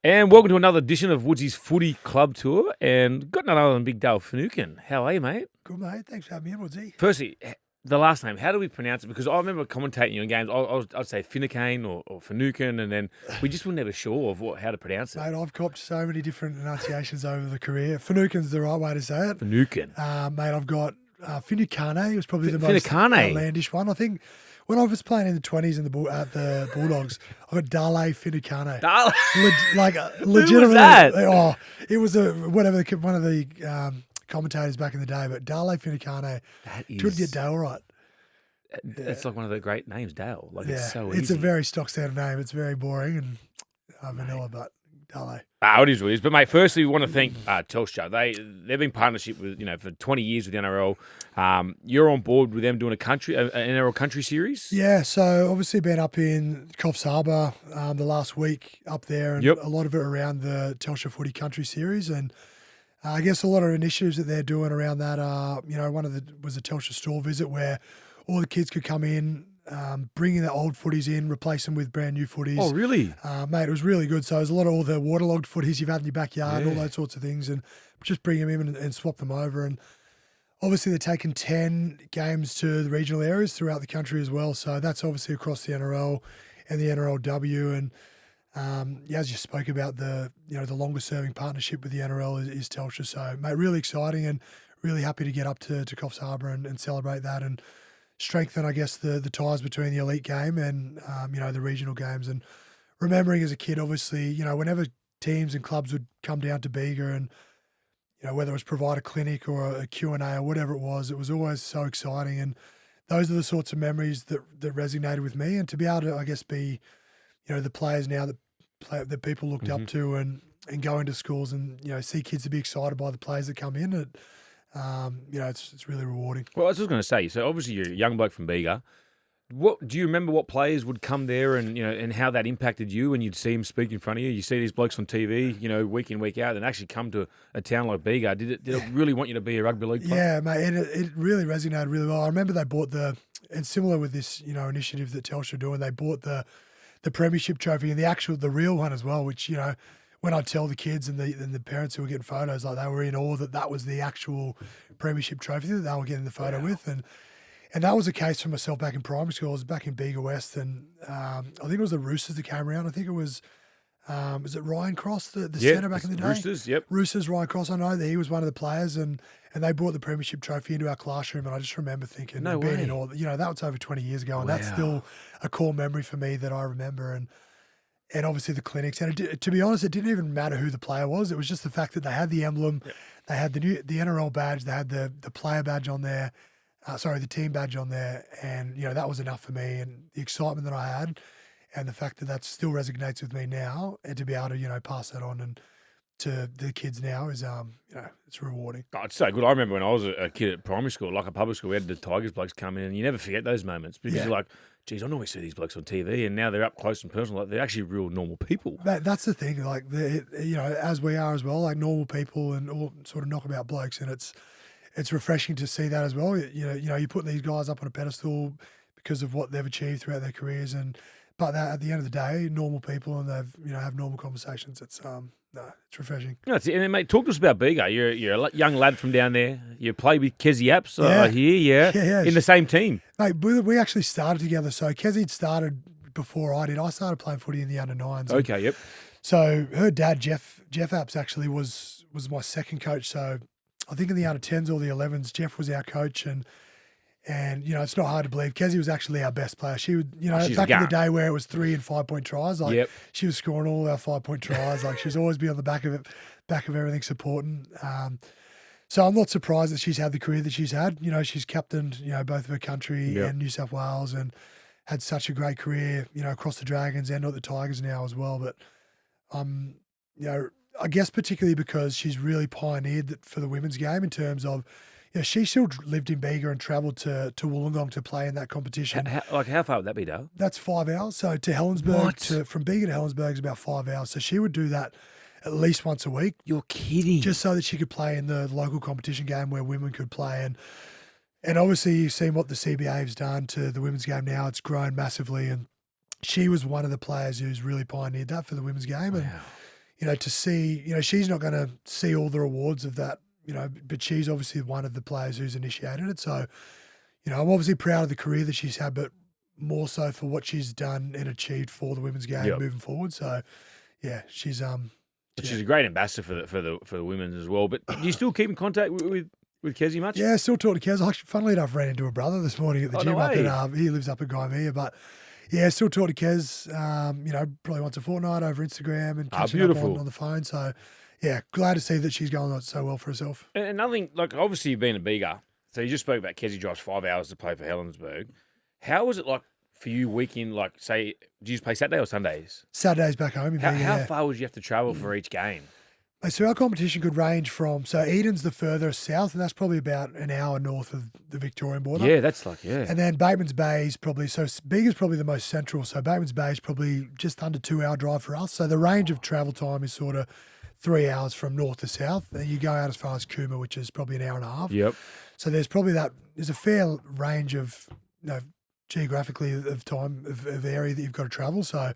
And welcome to another edition of Woodsy's Footy Club Tour. And got none other than Big Dale Finucane. How are you, mate? Good, mate. Thanks for having me in, Woodsy. Firstly, the last name, how do we pronounce it? Because I remember commentating you in games, I'd say Finucane or Finucane, and then we just were never sure of how to pronounce it. Mate, I've copped so many different enunciations over the career. Finucane's the right way to say it. Finucane. Mate, I've got Finucane was probably the most Finucane. outlandish one. I think when I was playing in the 20s at the Bulldogs, I got Dale Finucane. Dale? Legitimately. that? Oh, it was one of the commentators back in the day, but Dale Finucane. That is... Couldn't get Dale right. It's like one of the great names, Dale. It's so easy. It's a very stock standard name. It's very boring and vanilla, but Dale. It is what it is. But, mate, firstly, we want to thank Telstra. They've been partnership with, for 20 years with the NRL. You're on board with them doing an NRL country series? Yeah, so obviously been up in Coffs Harbour the last week up there, and a lot of it around the Telstra Footy Country Series. And I guess a lot of initiatives that they're doing around that are, one of was a Telstra store visit where all the kids could come in, bringing the old footies in, replace them with brand new footies. Oh, really? Mate, it was really good. So there's a lot of all the waterlogged footies you've had in your backyard, all those sorts of things, and just bring them in and swap them over. And obviously they're taking 10 games to the regional areas throughout the country as well. So that's obviously across the NRL and the NRLW. And as you spoke about, the longest serving partnership with the NRL is Telstra. So, mate, really exciting and really happy to get up to Coffs Harbour and celebrate that and strengthen, I guess, the ties between the elite game and, the regional games. And remembering as a kid, obviously, whenever teams and clubs would come down to Bega and, whether it was provide a clinic or a Q&A or whatever it was always so exciting. And those are the sorts of memories that resonated with me. And to be able to, I guess, be, the players now that people looked up to and go into schools and, see kids to be excited by the players that come in, it's really rewarding. Well, I was just going to say, so obviously you're a young bloke from Bega. What do you remember? What players would come there, and and how that impacted you when you'd see them speak in front of you? You see these blokes on TV, week in week out, and actually come to a town like Bega. Did it really want you to be a rugby league player? Yeah, mate, and it really resonated really well. I remember they bought and similar with this initiative that Telstra doing, they bought the premiership trophy and the real one as well, which when I tell the kids and the parents who were getting photos, like they were in awe that was the actual premiership trophy that they were getting the photo with. And that was the case for myself back in primary school. I was back in Bega West, and I think it was the Roosters that came around. I think it was it Ryan Cross, the centre back in the day? Roosters, yep. Roosters, Ryan Cross. I know that he was one of the players, and they brought the premiership trophy into our classroom, and I just remember thinking, no being way. in awe, that was over 20 years ago, and that's still a core memory for me that I remember. And obviously the clinics. And to be honest, it didn't even matter who the player was. It was just the fact that they had the emblem, they had the NRL badge, they had the player badge on there, the team badge on there. And, that was enough for me. And the excitement that I had and the fact that that still resonates with me now, and to be able to, pass that on and to the kids now is, it's rewarding. Oh, it's so good. I remember when I was a kid at primary school, like a public school, we had the Tigers blokes come in, and you never forget those moments because you're like, geez, I normally see these blokes on TV, and now they're up close and personal. Like, they're actually real normal people. That's the thing. Like, as we are as well, like normal people and all sort of knockabout blokes, and it's refreshing to see that as well. You put these guys up on a pedestal because of what they've achieved throughout their careers, but at the end of the day, normal people, and they've have normal conversations. It's refreshing. No, and then, mate, talk to us about Bega. You're a young lad from down there. You play with Kezi Apps here, in the same team. Mate, we actually started together. So Kezi started before I did. I started playing footy in the under-9s. Okay, yep. So her dad, Jeff Apps, actually was my second coach. So I think in the under-10s or the 11s, Jeff was our coach, and it's not hard to believe. Kezi was actually our best player. She would, back in the day where it was 3 and 5 point tries, she was scoring all our 5 point tries. Like, she was always be on the back of everything, supporting. So I'm not surprised that she's had the career that she's had. She's captained, both of her country and New South Wales, and had such a great career, across the Dragons and at the Tigers now as well. But, I guess particularly because she's really pioneered for the women's game in terms of, she still lived in Bega and travelled to Wollongong to play in that competition. How far would that be, Dale? That's 5 hours. So to Helensburgh, from Bega to Helensburgh is about 5 hours. So she would do that at least once a week. You're kidding. Just so that she could play in the local competition game where women could play. And obviously you've seen what the CBA has done to the women's game now. It's grown massively. And she was one of the players who's really pioneered that for the women's game. Wow. And, to see, she's not going to see all the rewards of that, but she's obviously one of the players who's initiated it. So, I'm obviously proud of the career that she's had, but more so for what she's done and achieved for the women's game moving forward. So, yeah, she's She's a great ambassador for the women as well. But do you still keep in contact with Kezi much? Yeah, still talk to Kez. Actually, funnily enough, ran into her brother this morning at the gym no up way. at he lives up in Gymea, but yeah, still talk to Kez. Probably once a fortnight over Instagram and catching up on the phone. So yeah, glad to see that she's going so well for herself. And another thing, like obviously you've been a Bega, so you just spoke about Kezi drives 5 hours to play for Helensburgh. How was it like for you weekend? Like, say, do you play Saturday or Sundays? Saturdays back home. How far would you have to travel for each game? So our competition could range from, Eden's the furthest south, and that's probably about an hour north of the Victorian border. Yeah, that's like, yeah. And then Bateman's Bay is probably, Bega's probably the most central, so Bateman's Bay is probably just under 2 hour drive for us. So the range of travel time is sort of 3 hours from north to south. And you go out as far as Cooma, which is probably an hour and a half. Yep. So there's a fair range of, geographically of time, of area that you've got to travel. So,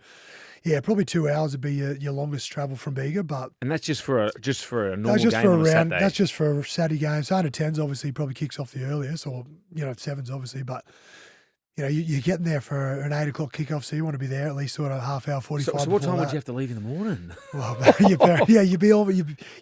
yeah, probably 2 hours would be your longest travel from Bega, but and that's just for a normal game on a Saturday. That's just for a Saturday game. So under 10s obviously probably kicks off the earliest, or 7s obviously, but you're getting there for an 8 o'clock kickoff, so you want to be there at least sort of half hour, 45. So what time would you have to leave in the morning? Well,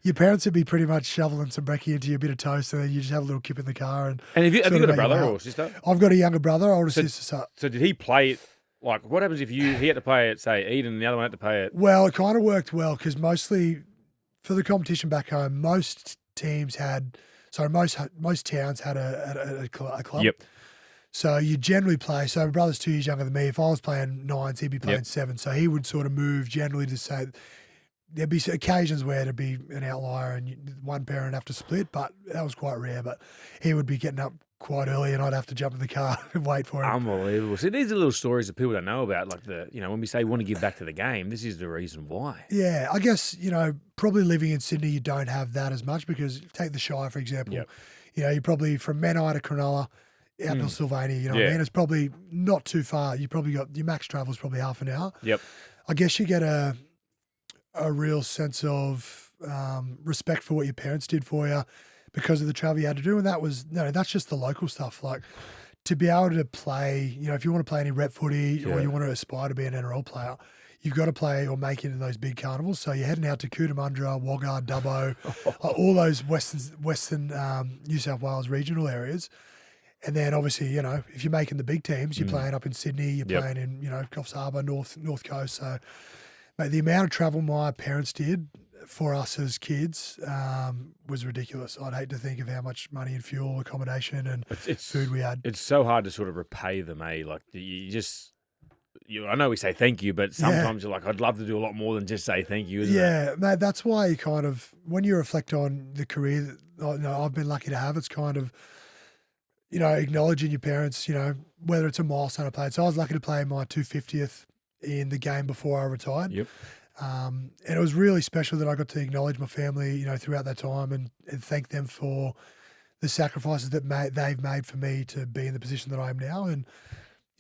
your parents would be pretty much shoveling some brekkie into you, a bit of toast, and then you just have a little kip in the car. And have you got a brother or sister? I've got a younger brother, older sister. So did he play it? Like, what happens if he had to play at, say, Eden, and the other one had to play it? Well, it kind of worked well because mostly for the competition back home, most towns had a club. Yep. So you generally play. So my brother's 2 years younger than me. If I was playing 9s, he'd be playing 7s. So he would sort of move generally to say there'd be occasions where there'd be an outlier and one parent would have to split, but that was quite rare. But he would be getting up quite early and I'd have to jump in the car and wait for him. Unbelievable. See, these are little stories that people don't know about. Like when we say we want to give back to the game, this is the reason why. Yeah, I guess, probably living in Sydney, you don't have that as much because take the Shire, for example. Yep. You're probably from Menai to Cronulla, out to Sylvania, what I mean? It's probably not too far. You probably got your max travel is probably half an hour. Yep. I guess you get a real sense of respect for what your parents did for you because of the travel you had to do, and that's just the local stuff. Like to be able to play, if you want to play any rep footy or you want to aspire to be an NRL player, you've got to play or make it in those big carnivals. So you're heading out to Cootamundra, Wagga, Dubbo, all those western New South Wales regional areas. And then obviously, if you're making the big teams, you're playing up in Sydney, you're playing in, Coffs Harbour, North Coast. So, mate, the amount of travel my parents did for us as kids was ridiculous. I'd hate to think of how much money and fuel, accommodation, and food we had. It's so hard to sort of repay them, eh? Like you just. I know we say thank you, but sometimes you're like, I'd love to do a lot more than just say thank you, isn't it? Yeah, mate, that's why you kind of, when you reflect on the career that I've been lucky to have, it's kind of, acknowledging your parents, whether it's a milestone I played. So I was lucky to play my 250th in the game before I retired. Yep. And it was really special that I got to acknowledge my family, throughout that time and thank them for the sacrifices that they've made for me to be in the position that I am now. And,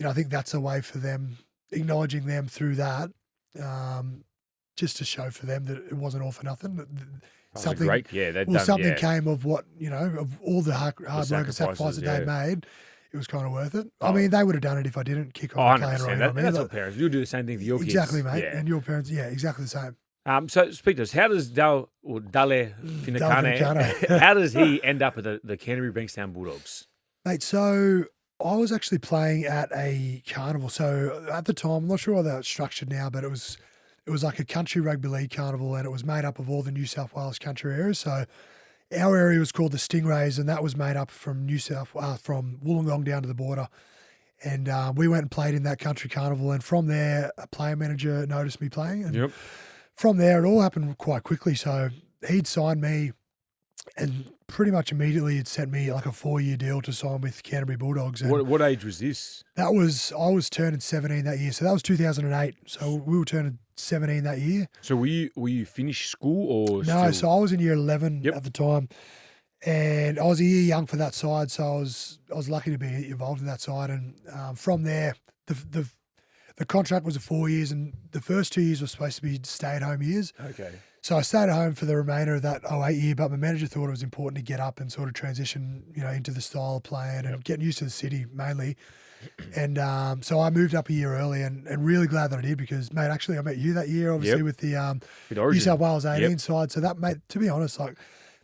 I think that's a way for them, acknowledging them through that, just to show for them that it wasn't all for nothing. Something came of what, of all the hard work and sacrifices that they made. It was kind of worth it. I mean, they would have done it if I didn't kick on playing around. That's what parents do. Do the same thing for your kids. Exactly, mate. Yeah. And your parents, exactly the same. So speak to us. How does Dale Finucane, how does he end up at the Canterbury Bankstown Bulldogs? Mate, so I was actually playing at a carnival. So at the time, I'm not sure how that's structured now, but it was like a country rugby league carnival, and it was made up of all the New South Wales country areas. So our area was called the Stingrays, and that was made up from from Wollongong down to the border. And we went and played in that country carnival, and from there, a player manager noticed me playing. And from there, it all happened quite quickly. So he'd signed me, and pretty much immediately it sent me like a 4-year deal to sign with Canterbury Bulldogs. And what age was this? I was turning 17 that year. So that was 2008. So we were turning 17 that year. So were you finished school or no? So I was in year 11 at the time, and I was a year young for that side. So I was lucky to be involved in that side. And from there, the contract was 4 years, and the first 2 years were supposed to be stay-at-home years. Okay. So I stayed at home for the remainder of that '08 year, but my manager thought it was important to get up and sort of transition, into the style of playing and getting used to the city mainly. And so I moved up a year early and really glad that I did because, mate, actually I met you that year, obviously, with the With New Origin. South Wales 18 side. So that, mate, to be honest, like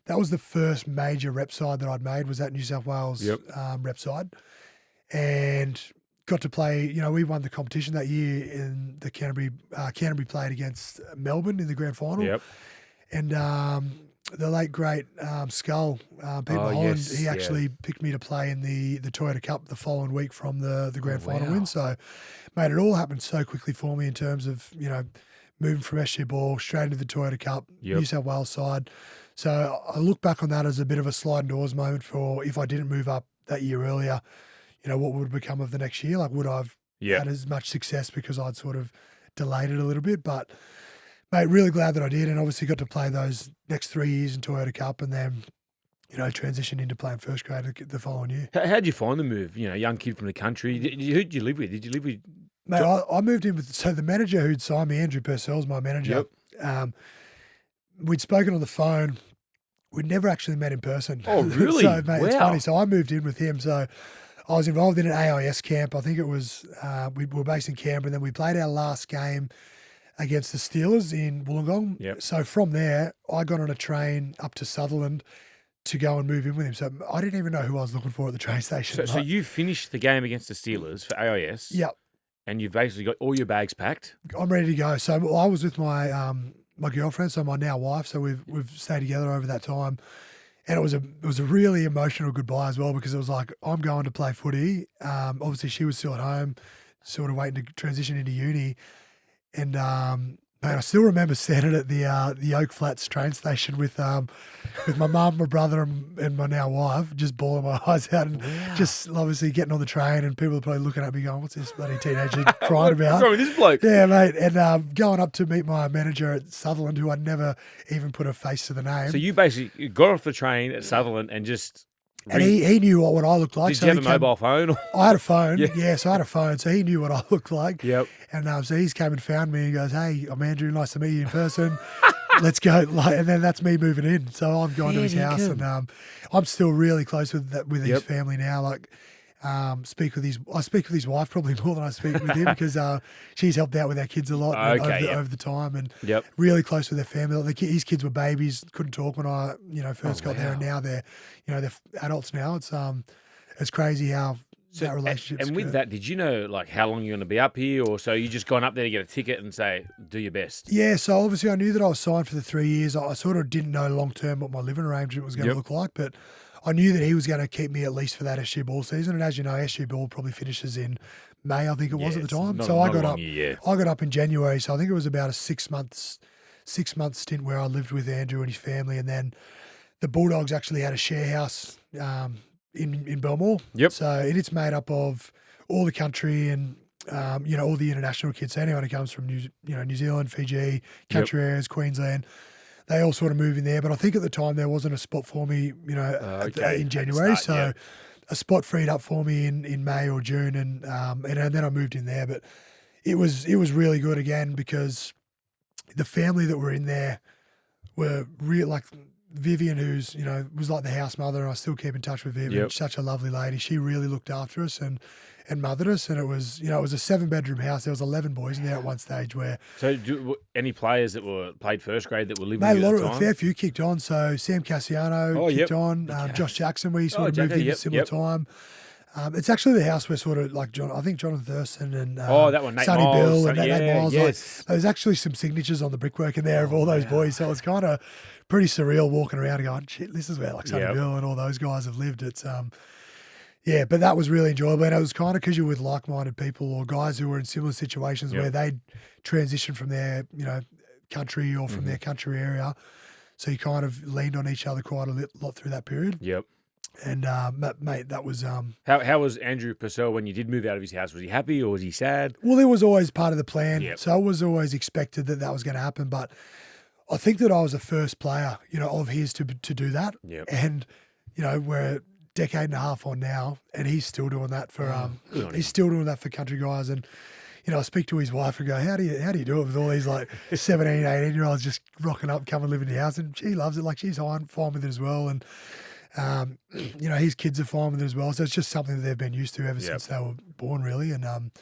that was the first major rep side that I'd made was that New South Wales rep side. And got to play, we won the competition that year in the Canterbury played against Melbourne in the grand final. Yep. And the late, great Skull, Pete Holland, he actually picked me to play in the Toyota Cup the following week from the grand final win. So, mate, it all happened so quickly for me in terms of, moving from SG Ball straight into the Toyota Cup, New South Wales side. So I look back on that as a bit of a sliding doors moment for if I didn't move up that year earlier, what would have become of the next year? Like, would I have had as much success because I'd sort of delayed it a little bit? But, mate, really glad that I did, and obviously got to play those next 3 years in Toyota Cup and then, transition into playing first grade the following year. How'd you find the move? Young kid from the country. Who'd you live with? Did you live with? Mate, I moved in with, so the manager who'd signed me, Andrew Purcell's my manager. We'd spoken on the phone. We'd never actually met in person. Oh, really? So, mate, it's funny. So I moved in with him. So I was involved in an AIS camp. I think it was, we were based in Canberra, and then we played our last game against the Steelers in Wollongong. Yep. So from there, I got on a train up to Sutherland to go and move in with him. So I didn't even know who I was looking for at the train station. So you finished the game against the Steelers for AIS. Yep. And you've basically got all your bags packed. I'm ready to go. So I was with my my girlfriend, so my now wife. So we've stayed together over that time. And it was a really emotional goodbye as well because it was like, I'm going to play footy. Obviously, she was still at home, sort of waiting to transition into uni. And mate, I still remember standing at the Oak Flats train station with my mum, my brother, and my now wife, just bawling my eyes out and just obviously getting on the train. And people are probably looking at me going, "What's this bloody teenager crying about?" What's wrong with this bloke? Yeah, mate. And going up to meet my manager at Sutherland, who I'd never even put a face to the name. So you basically got off the train at Sutherland and just. And he knew what I looked like. Did you have a mobile phone? I had a phone. Yeah, so I had a phone. So he knew what I looked like. Yep. And so he's came and found me and goes, "Hey, I'm Andrew. Nice to meet you in person. Let's go." And then that's me moving in. So I'm going to his house, and I'm still really close with his family now. Like, I speak with his wife probably more than I speak with him because she's helped out with our kids a lot over the time, and really close with their family. Like his kids were babies, couldn't talk when I first got there, and now they're adults now. It's crazy how that relationship. And with that, did you know like how long you're going to be up here, or so you just gone up there to get a ticket and say do your best? Yeah, so obviously I knew that I was signed for the 3 years. I sort of didn't know long term what my living arrangement was going to look like, but I knew that he was going to keep me at least for that SG Ball season. And as you know, SG Ball probably finishes in May, I think it was at the time. So I got up in January. So I think it was about a 6 month stint where I lived with Andrew and his family. And then the Bulldogs actually had a share house in Belmore. Yep. So it's made up of all the country and all the international kids. So anyone who comes from New Zealand, Fiji, country areas, Queensland, they all sort of move in there. But I think at the time there wasn't a spot for me, in January. A spot freed up for me in May or June, and then I moved in there. But it was really good again because the family that were in there were real, like Vivian, who's was like the house mother, and I still keep in touch with Vivian. Such a lovely lady. She really looked after us and mothered us, and it was it was a 7-bedroom house. There was 11 boys in there at one stage. Where any players that played first grade that were living with you at the time? A fair few kicked on. So Sam Cassiano kicked on. Josh Jackson, we sort of moved in at a similar time. It's actually the house where sort of like I think Jonathan Thurston and that one, Nate Sonny Miles, Bill and Nate Miles. Like, there's actually some signatures on the brickwork in there of all those boys. So it's kind of pretty surreal walking around and going, shit, this is where like Sonny Bill and all those guys have lived. It's but that was really enjoyable. And it was kind of because you're with like-minded people or guys who were in similar situations where they'd transitioned from their, country or from their country area. So you kind of leaned on each other quite a lot through that period. Yep. And, mate, that was... How was Andrew Purcell when you did move out of his house? Was he happy or was he sad? Well, it was always part of the plan. Yep. So it was always expected that was going to happen. But I think that I was the first player, of his to do that. Yep. And, we're a decade and a half on now, and he's still doing that for he's still doing that for country guys. And, I speak to his wife and go, how do you do it with all these like 17, 18-year-olds just rocking up, come and live in your house? And she loves it. Like she's fine with it as well. And, his kids are fine with it as well. So it's just something that they've been used to ever since they were born, really. And,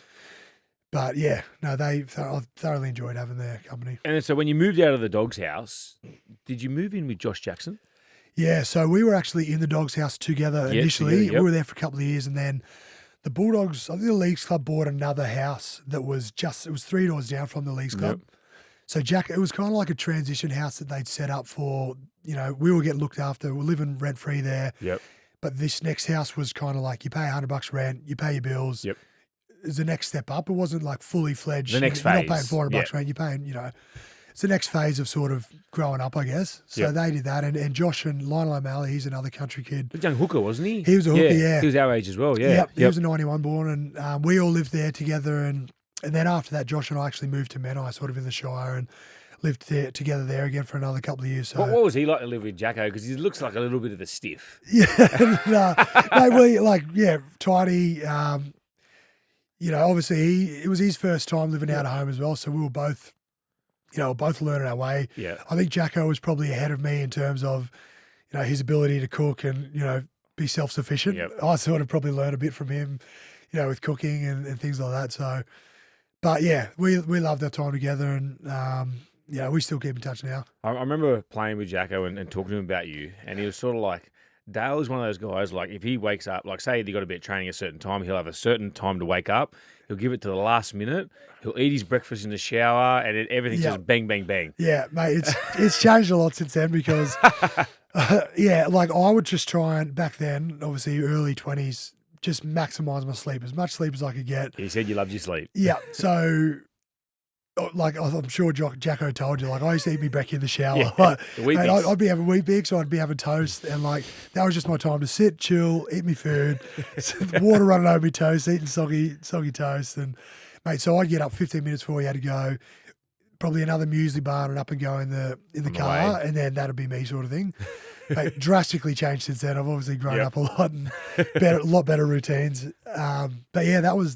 but yeah, no, I've thoroughly enjoyed having their company. And so when you moved out of the dog's house, did you move in with Josh Jackson? Yeah, so we were actually in the dog's house together initially. Together, We were there for a couple of years, and then the Bulldogs, I think the Leagues Club bought another house that was it was 3 doors down from the Leagues Club. Yep. So it was kind of like a transition house that they'd set up for, we were getting looked after. We're living rent-free there. Yep. But this next house was kind of like you pay $100 rent, you pay your bills. Yep. It's the next step up. It wasn't like fully fledged. The next You're phase. not paying $400 rent, you're paying, it's the next phase of sort of growing up, I guess. So they did that. And Josh and Lionel O'Malley, he's another country kid. A young hooker, wasn't he? He was a hooker, yeah. He was our age as well, yeah. He was a 91 born, and we all lived there together. And then after that, Josh and I actually moved to Menai, sort of in the Shire, and lived there together there again for another couple of years. So What was he like to live with Jacko? Because he looks like a little bit of a stiff. Yeah, tidy. Obviously it was his first time living out of home as well. So we were both, both learning our way. Yeah. I think Jacko was probably ahead of me in terms of, his ability to cook and, be self-sufficient. Yep. I sort of probably learned a bit from him, with cooking and things like that. So, but yeah, we loved our time together, and, we still keep in touch now. I remember playing with Jacko and talking to him about you, and he was sort of like, Dale was one of those guys, like if he wakes up, like say he got a bit of training a certain time, he'll have a certain time to wake up. He'll give it to the last minute. He'll eat his breakfast in the shower, and everything's just bang, bang, bang. Yeah, mate, it's changed a lot since then because, like I would just try and, back then, obviously early 20s, just maximise my sleep, as much sleep as I could get. He said you loved your sleep. Yeah, so like I'm sure Jacko told you, like I used to eat me brekkie in the shower. Yeah, Like, the Weet mate, Bix. I'd be having Weet Bix, or I'd be having toast, and like that was just my time to sit, chill, eat me food, water running over me toast, eating soggy toast, and mate, so I'd get up 15 minutes before we had to go, probably another muesli bar and up and go in the car, and then that'd be me, sort of thing. Mate, drastically changed since then. I've obviously grown up a lot and a lot better routines. But yeah, that was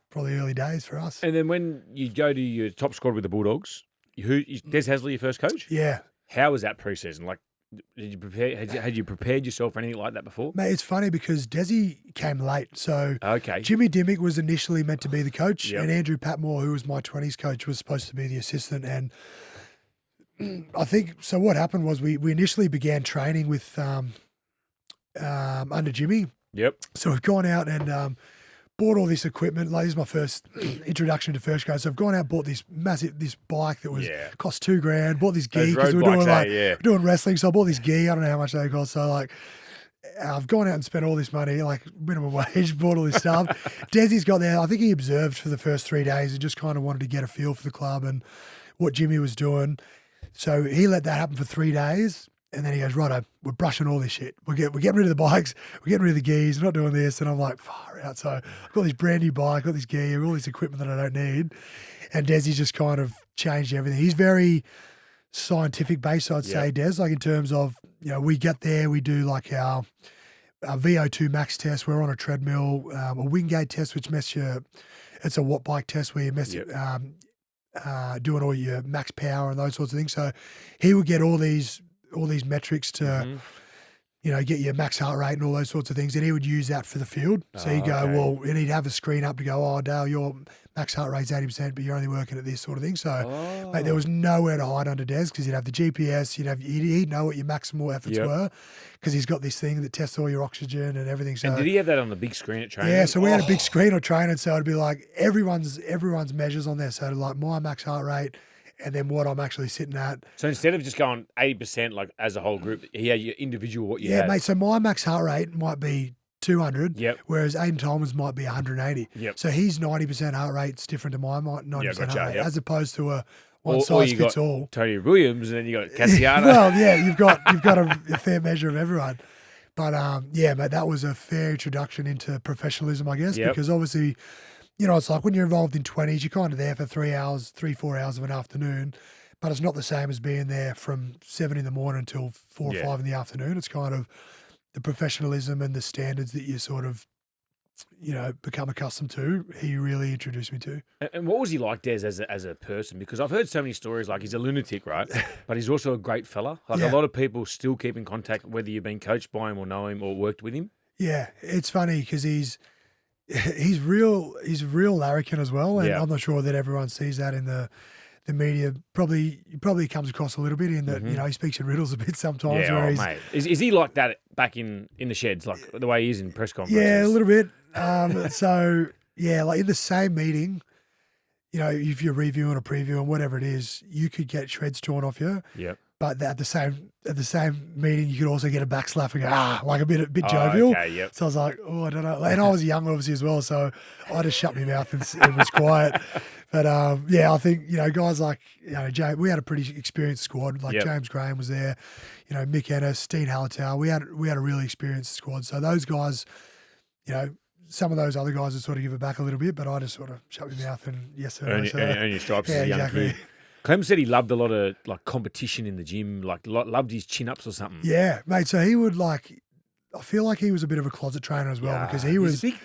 probably early days for us. And then when you go to your top squad with the Bulldogs, Des Hasley your first coach? Yeah. How was that pre-season? Like, did you prepare? Had you prepared yourself for anything like that before? Mate, it's funny because Desi came late. So Okay. Jimmy Dimmick was initially meant to be the coach, Yep. and Andrew Patmore, who was my 20s coach, was supposed to be the assistant. And I think, so what happened was we initially began training with under Jimmy. Yep. So we've gone out and bought all this equipment. Like, this is my first introduction to first grade. So I've gone out and bought this bike that was cost $2,000. Bought this gi because road we're doing bikes, we're doing wrestling. So I bought this gi. I don't know how much they cost. So like, I've gone out and spent all this money, like minimum wage, bought all this stuff. Desi's got there. I think he observed for the first 3 days and just kind of wanted to get a feel for the club and what Jimmy was doing. So he let that happen for 3 days. And then he goes, righto, we're brushing all this shit. We're getting rid of the bikes. We're getting rid of the gis. We're not doing this. And I'm like, far out. So I've got this brand new bike, I've got this gi, all this equipment that I don't need. And Desi's just kind of changed everything. He's very scientific based, I'd say, Des, like in terms of, we get there, we do like our VO2 max test. We're on a treadmill, a Wingate test, which it's a watt bike test where you doing all your max power and those sorts of things. So he would get all these metrics to, get your max heart rate and all those sorts of things. And he would use that for the field. So he'd go, and he'd have a screen up to go, oh, Dale, your max heart rate's 80%, but you're only working at this sort of thing. So mate, there was nowhere to hide under Des because he'd have the GPS, he'd know what your maximal efforts were because he's got this thing that tests all your oxygen and everything. So, and did he have that on the big screen at training? Yeah, so we had a big screen on training, so it'd be like everyone's measures on there. So like my max heart rate, and then what I'm actually sitting at. So instead of just going 80% like as a whole group, he had your individual what you had. Yeah, mate, so my max heart rate might be 200, whereas Aiden Tolman's might be 180. Yep. So his 90% heart rate's different to my 90% heart rate, as opposed to a one or size you fits got all. Tony Williams, and then you got Cassiano. Well, yeah, you've got a fair measure of everyone. But mate, that was a fair introduction into professionalism, I guess, because obviously, it's like when you're involved in 20s, you're kind of there for 4 hours of an afternoon, but it's not the same as being there from 7 in the morning until 4 or 5 in the afternoon. It's kind of the professionalism and the standards that you sort of become accustomed to, he really introduced me to. And what was he like, Des, as a person? Because I've heard so many stories, like he's a lunatic, right? But he's also a great fella. Like a lot of people still keep in contact, whether you've been coached by him or know him or worked with him. Yeah, it's funny because he's real larrikin as well, and I'm not sure that everyone sees that in the media. Probably comes across a little bit in that he speaks in riddles a bit sometimes. Yeah, mate. Is he like that back in the sheds, like the way he is in press conferences? Yeah, a little bit. So yeah, like in the same meeting, if you're reviewing or previewing whatever it is, you could get shreds torn off you. Yep. But at the same meeting, you could also get a back slap and go, like a bit jovial. Okay, yep. So I was like, oh, I don't know. And I was young, obviously, as well. So I just shut my mouth and was quiet. But I think, guys like, James, we had a pretty experienced squad. Like James Graham was there, Mick Ennis, Steen Hallertau. We had a really experienced squad. So those guys, some of those other guys would sort of give it back a little bit, but I just sort of shut my mouth and yes, sir. Earn your stripes as a young exactly. kid. Clem said he loved a lot of like competition in the gym, like loved his chin-ups or something. Yeah, mate. So he would I feel like he was a bit of a closet trainer as well because he was big,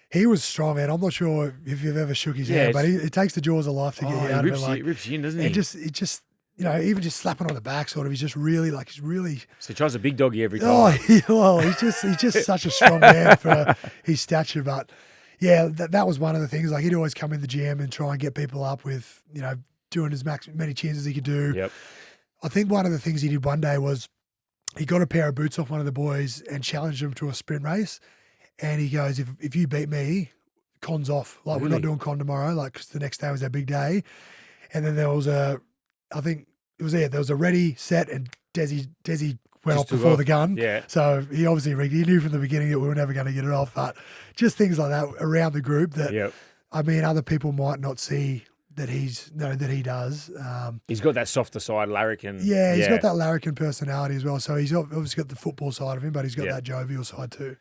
he was strong, man. I'm not sure if you've ever shook his hand, but it takes the jaws of life to get you out of it. He rips you in, doesn't he? It just even just slapping on the back, sort of. He's just really So he tries a big doggy every time. Oh, he's just such a strong man for his stature. But yeah, that was one of the things. Like he'd always come in the gym and try and get people up with doing as many chins as he could do. Yep. I think one of the things he did one day was he got a pair of boots off one of the boys and challenged him to a sprint race. And he goes, if you beat me, con's off. Like, we're not doing con tomorrow, like, 'cause the next day was our big day. And then there was there was a ready, set, and Desi went off before the gun. Yeah. So he obviously rigged. He knew from the beginning that we were never going to get it off. But just things like that around the group that, I mean, other people might not see that that he does. He's got that softer side, larrikin. Yeah, he's got that larrikin personality as well. So he's obviously got the football side of him, but he's got that jovial side too.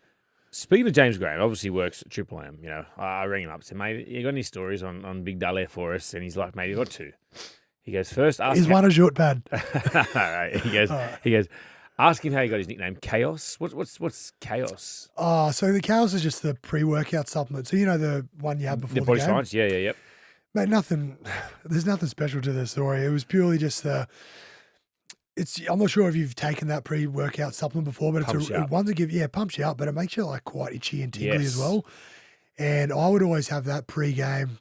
Speaking of James Graham, obviously works at Triple M. I rang him up and said, mate, you got any stories on Big Dale for us? And he's like, mate, you got two. He goes, first, ask Is one a jute pad? Right. He goes, ask him how he got his nickname, Chaos. What's Chaos? Oh, so the Chaos is just the pre-workout supplement. So the one you had before the Body game? Science, yep. Mate, there's nothing special to the story. It was purely just I'm not sure if you've taken that pre-workout supplement before, but Pumps you up. one that pumps you up, but it makes you like quite itchy and tingly as well. And I would always have that pre-game,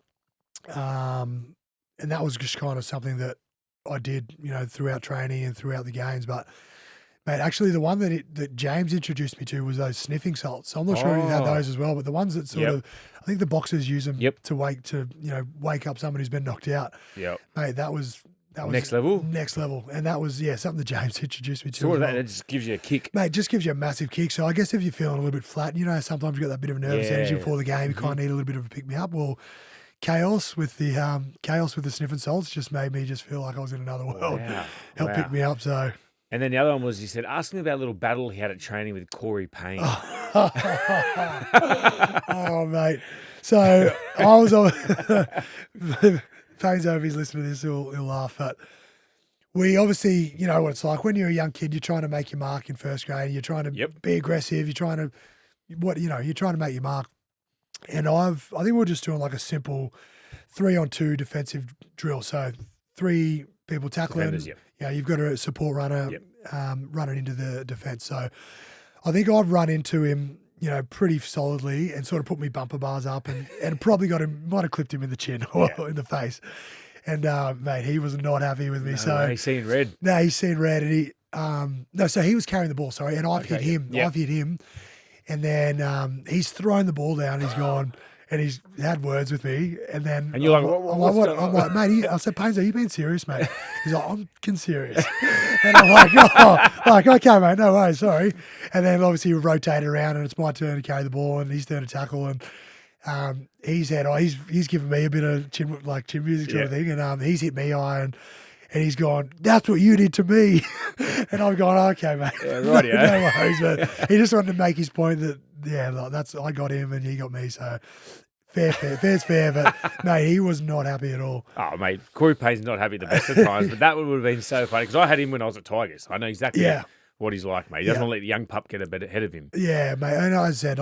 and that was just kind of something that I did, throughout training and throughout the games. But mate, actually, the one that James introduced me to was those sniffing salts. So I'm not sure if you've had those as well, but the ones that sort of, I think the boxers use them to wake up someone who's been knocked out. Yep. Mate, that was next level. Next level, and that was something that James introduced me to. So what as well. that just gives you a kick, mate. Just gives you a massive kick. So I guess if you're feeling a little bit flat, sometimes you got that bit of nervous energy before the game. You kind of need a little bit of a pick me up. Well, chaos with the sniffing salts just made me just feel like I was in another world. Helped pick me up. So. And then the other one was, he said, ask me about a little battle he had at training with Corey Payne. Oh, mate. So I was on. Payne's over, he's listening to this, he'll laugh. But we obviously, you know what it's like when you're a young kid, you're trying to make your mark in first grade, you're trying to be aggressive, you're trying to make your mark. And I think we're just doing like a simple 3-on-2 defensive drill. So 3 people tackling. Defenders, you've got a support runner running into the defence. So I think I've run into him, pretty solidly and sort of put me bumper bars up and probably might have clipped him in the chin or in the face. And mate, he was not happy with me. No, so he's seen red. No, he's seen red, and he so he was carrying the ball. Sorry, and I've hit him. Yep. I've hit him, and then he's thrown the ball down. He's gone. And he's had words with me, and then you're like, what? I'm like, mate. I said, Paynes, are you being serious, mate? He's like, I'm serious. And I'm like, okay, mate, no worries, sorry. And then obviously we rotate around, and it's my turn to carry the ball, and his turn to tackle, and he's given me a bit of chin music sort of thing, and he's hit me high, and he's gone, that's what you did to me. And I'm going, okay, mate. Yeah, right, no worries, but he just wanted to make his point that, I got him and he got me, so fair's fair, but mate, he was not happy at all. Oh, mate, Corey Payne's not happy the best of times, but that would have been so funny because I had him when I was at Tigers. I know exactly what he's like, mate. He doesn't let the young pup get a bit ahead of him. Yeah, mate, and I said,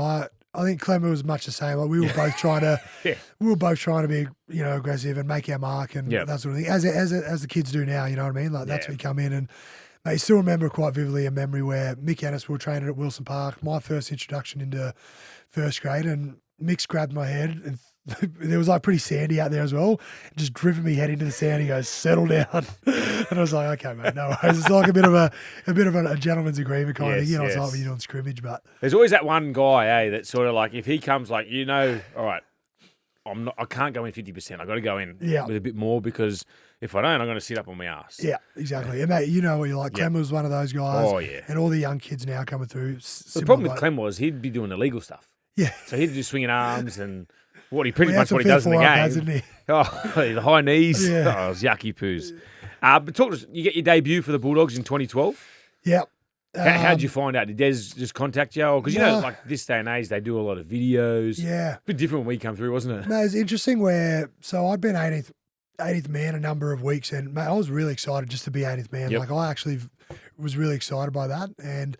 I think Clemmer was much the same. Like we were both trying to, be, aggressive and make our mark and that sort of thing. As the kids do now, you know what I mean? Like that's when you come in and. Mate, I still remember quite vividly a memory where Mick Ennis were training at Wilson Park, my first introduction into first grade, and Mick's grabbed my head, and there was like pretty sandy out there as well, just driven me head into the sand. He goes, "Settle down," and I was like, "Okay, mate, no worries." It's like a bit of a gentleman's agreement kind of thing. It's like when you're doing scrimmage, but there's always that one guy, that sort of like if he comes like all right. I can't go in 50%. I got to go in with a bit more because if I don't, I'm going to sit up on my ass. Yeah, exactly. And mate, you know what you're like. Clem was one of those guys. Oh yeah. And all the young kids now coming through. The problem with Clem was he'd be doing illegal stuff. Yeah. So he'd do swinging arms and what he does in the game. Oh, the high knees. Yeah. Oh, it was yucky poos. But talk to us. You get your debut for the Bulldogs in 2012. Yeah. How did you find out? Did Des just contact you? Because, like this day and age, they do a lot of videos. Yeah. A bit different when we come through, wasn't it? No, it's interesting so I'd been 80th man a number of weeks, and mate, I was really excited just to be 80th man. Like I actually was really excited by that. And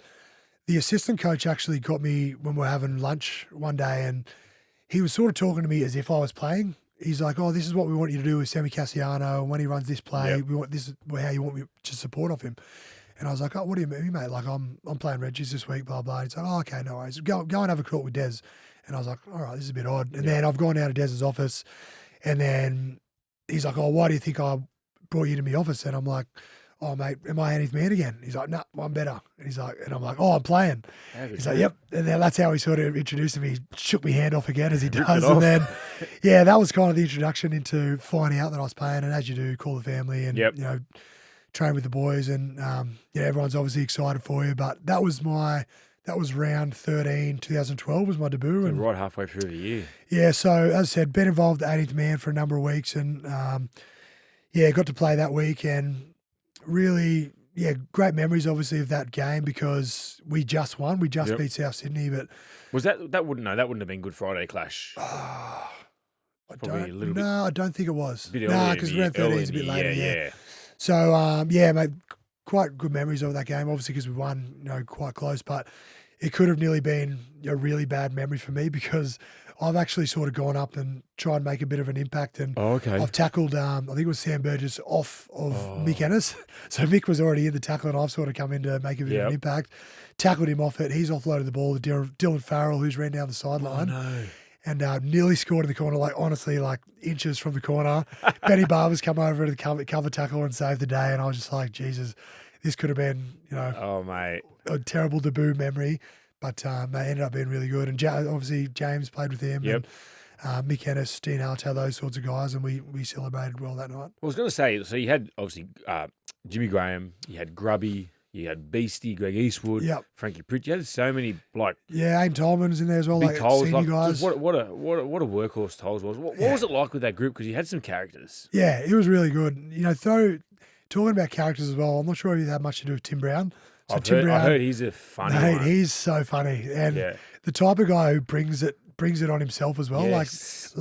the assistant coach actually got me when we were having lunch one day, and he was sort of talking to me as if I was playing. He's like, "Oh, this is what we want you to do with Sammy Cassiano, and when he runs this play, this is how you want me to support off him." And I was like, "Oh, what do you mean, mate? Like, I'm playing Reggie's this week, blah, blah." He's like, "Oh, okay, no worries. Go and have a talk with Des." And I was like, "All right, this is a bit odd." And then I've gone down to Des's office, and then he's like, "Oh, why do you think I brought you to my office?" And I'm like, "Oh, mate, am I 80th man again?" He's like, "No, I'm better." And he's like, and I'm like, "Oh, I'm playing." He's like, "Yep." And then that's how he sort of introduced me. He shook my hand off again as he does. And then, that was kind of the introduction into finding out that I was playing. And as you do, call the family and, train with the boys, and everyone's obviously excited for you. But that was round 13, 2012 was my debut, and right halfway through the year. Yeah, so as I said, been involved at 80th man for a number of weeks, and got to play that week, and really, great memories obviously of that game because we just won, beat South Sydney, but was that wouldn't have been Good Friday clash. I don't think it was. No, because round 13 is a bit later. Yeah. So, mate, quite good memories of that game, obviously, because we won, quite close. But it could have nearly been a really bad memory for me because I've actually sort of gone up and tried and make a bit of an impact. And I've tackled, I think it was Sam Burgess off of Mick Ennis. So Mick was already in the tackle, and I've sort of come in to make a bit of an impact. Tackled him off it. He's offloaded the ball to Dylan Farrell, who's ran down the sideline. Oh, no. And nearly scored in the corner, honestly, inches from the corner. Benny Barber's come over to the cover tackle and saved the day. And I was just like, Jesus, this could have been, oh, mate, a terrible debut memory. But they ended up being really good. And obviously James played with him. Yep. And Mick Ennis, Dean Hartel, those sorts of guys. And we celebrated well that night. Well, I was going to say, so you had obviously Jimmy Graham, you had Grubby, you had Beastie, Greg Eastwood, Frankie Pritchard. You had so many Aiden Tolman's in there as well, big Toles, senior guys. What a workhorse Toles was. What was it like with that group? Because you had some characters. Yeah, it was really good. Talking about characters as well, I'm not sure if you had much to do with Tim Brown. So I heard he's a funny one. He's so funny. And the type of guy who brings it on himself as well. Yes.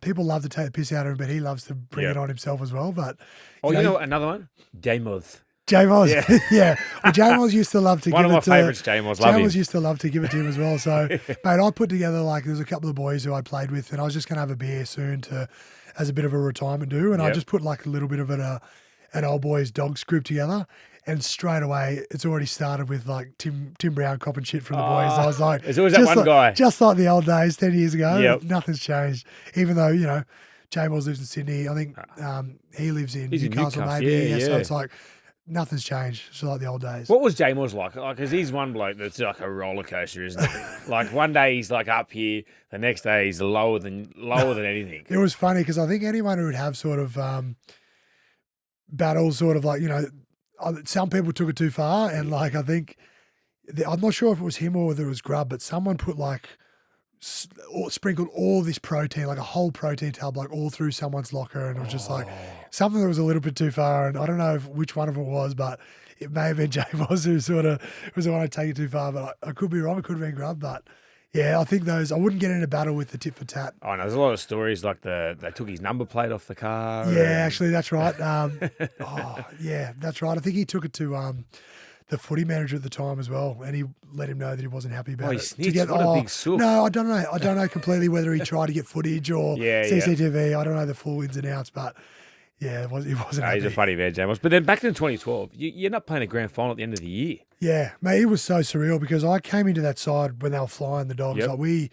People love to take the piss out of him, but he loves to bring it on himself as well. But another one? J-Moz. J-Moz, yeah. Well, J-Moz used to love to One give it to... One of my favourites, J-Moz. Love him. J-Moz used to love to give it to him as well. So, mate, I put together, there's a couple of boys who I played with, and I was just going to have a beer soon as a bit of a retirement do, and I just put a little bit of an old boys dogs group together, and straight away it's already started with Tim Brown copping shit from the boys. I was like... There's always that one guy. Just like the old days 10 years ago, nothing's changed. Even though, J-Moz lives in Sydney. I think he lives in Newcastle, maybe. So it's nothing's changed. It's like the old days. What was J-Moz like? Because he's one bloke that's like a roller coaster, isn't he? One day he's up here, the next day he's lower than anything. It was funny because I think anyone who would have sort of battles, sort of some people took it too far, and I think I'm not sure if it was him or whether it was Grubb, but someone put sprinkled all this protein, a whole protein tub, all through someone's locker, and it was just something that was a little bit too far. And I don't know which one of them it was, but it may have been J-Moz who sort of was the one who take it too far. But I could be wrong. It could have been Grubb. But yeah, I think I wouldn't get in a battle with the tit for tat. Oh no, there's a lot of stories they took his number plate off the car. Yeah, actually, that's right. Yeah, that's right. I think he took it to the footy manager at the time as well, and he let him know that he wasn't happy about he it. snitched. What a big sook. No, I don't know. I don't know completely whether he tried to get footage or CCTV. I don't know the full ins and outs, but yeah, he wasn't happy. He's a funny man, James. But then back in 2012, you end up playing a grand final at the end of the year. Yeah, mate, it was so surreal because I came into that side when they were flying the Dogs. Yep. Like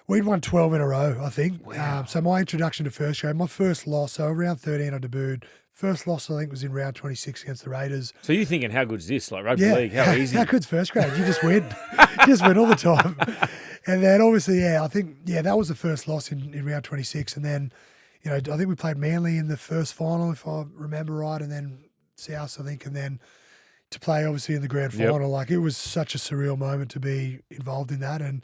we'd won 12 in a row, I think. Wow. So my introduction to first grade, my first loss, so around 13 I debuted. First loss, I think, was in round 26 against the Raiders. So you're thinking, how good's this? Like rugby league, how easy? How good's first grade? You just win. You just win all the time. And then obviously, I think, that was the first loss in round 26. And then, I think we played Manly in the first final, if I remember right, and then South, I think, and then to play obviously in the grand final. Like, it was such a surreal moment to be involved in that. And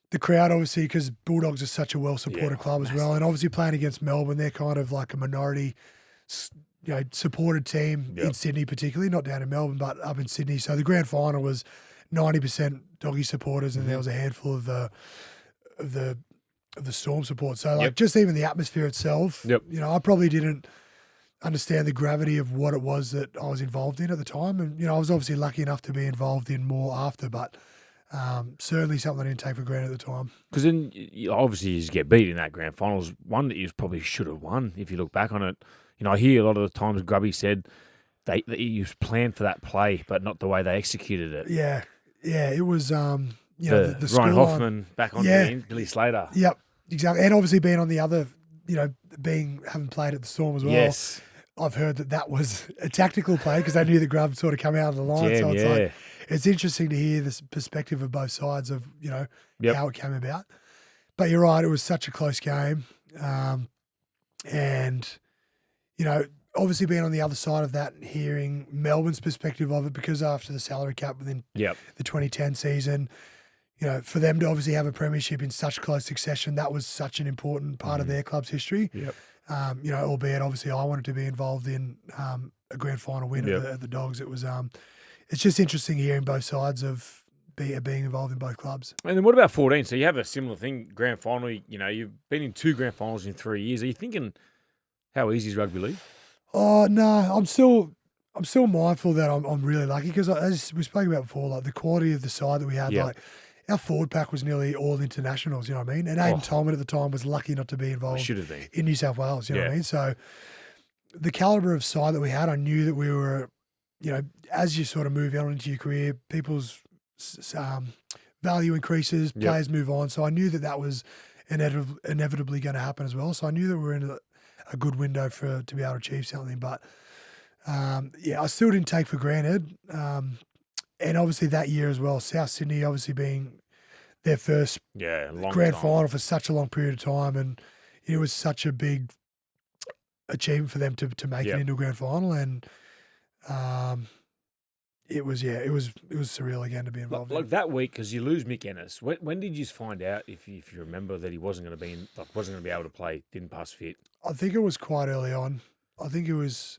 the crowd, obviously, because Bulldogs are such a well-supported club as well, and obviously playing against Melbourne, they're kind of like a minority supported team in Sydney, particularly not down in Melbourne, but up in Sydney. So the grand final was 90% Doggy supporters, and there was a handful of the Storm support. So just even the atmosphere itself, I probably didn't understand the gravity of what it was that I was involved in at the time, and I was obviously lucky enough to be involved in more after, but certainly something I didn't take for granted at the time. Because then obviously you just get beat in that grand finals, one that you probably should have won if you look back on it. I hear a lot of the times Grubby said they you planned for that play, but not the way they executed it. Yeah, it was the Ryan Hoffman back on the Billy Slater. Yep, exactly, and obviously being on the other, having played at the Storm as well. Yes, I've heard that was a tactical play because they knew the Grub sort of come out of the line. So it's like it's interesting to hear this perspective of both sides of how it came about. But you're right, it was such a close game, and obviously being on the other side of that and hearing Melbourne's perspective of it, because after the salary cap within the 2010 season, for them to obviously have a premiership in such close succession, that was such an important part of their club's history. Albeit obviously I wanted to be involved in a grand final win at the Dogs. It was it's just interesting hearing both sides of being involved in both clubs. And then what about 14? So you have a similar thing, grand final. You've been in 2 grand finals in 3 years. Are you thinking, how easy is rugby league? Oh no, I'm still mindful that I'm really lucky because as we spoke about before, like the quality of the side that we had, like our forward pack was nearly all internationals. You know what I mean? And Aidan Tolman at the time was lucky not to be involved. Should have been in New South Wales. You know what I mean? So the caliber of side that we had, I knew that we were, as you sort of move on into your career, people's value increases, players move on. So I knew that was inevitably going to happen as well. So I knew that we were in a good window to be able to achieve something. But I still didn't take for granted. And obviously that year as well, South Sydney obviously being their first grand final for such a long period of time, and it was such a big achievement for them to make it into a grand final, and it was surreal again to be involved. Like that week, because you lose Mick Ennis. When did you find out, if you remember, that he wasn't going to be able to play, didn't pass fit? I think it was quite early on. I think it was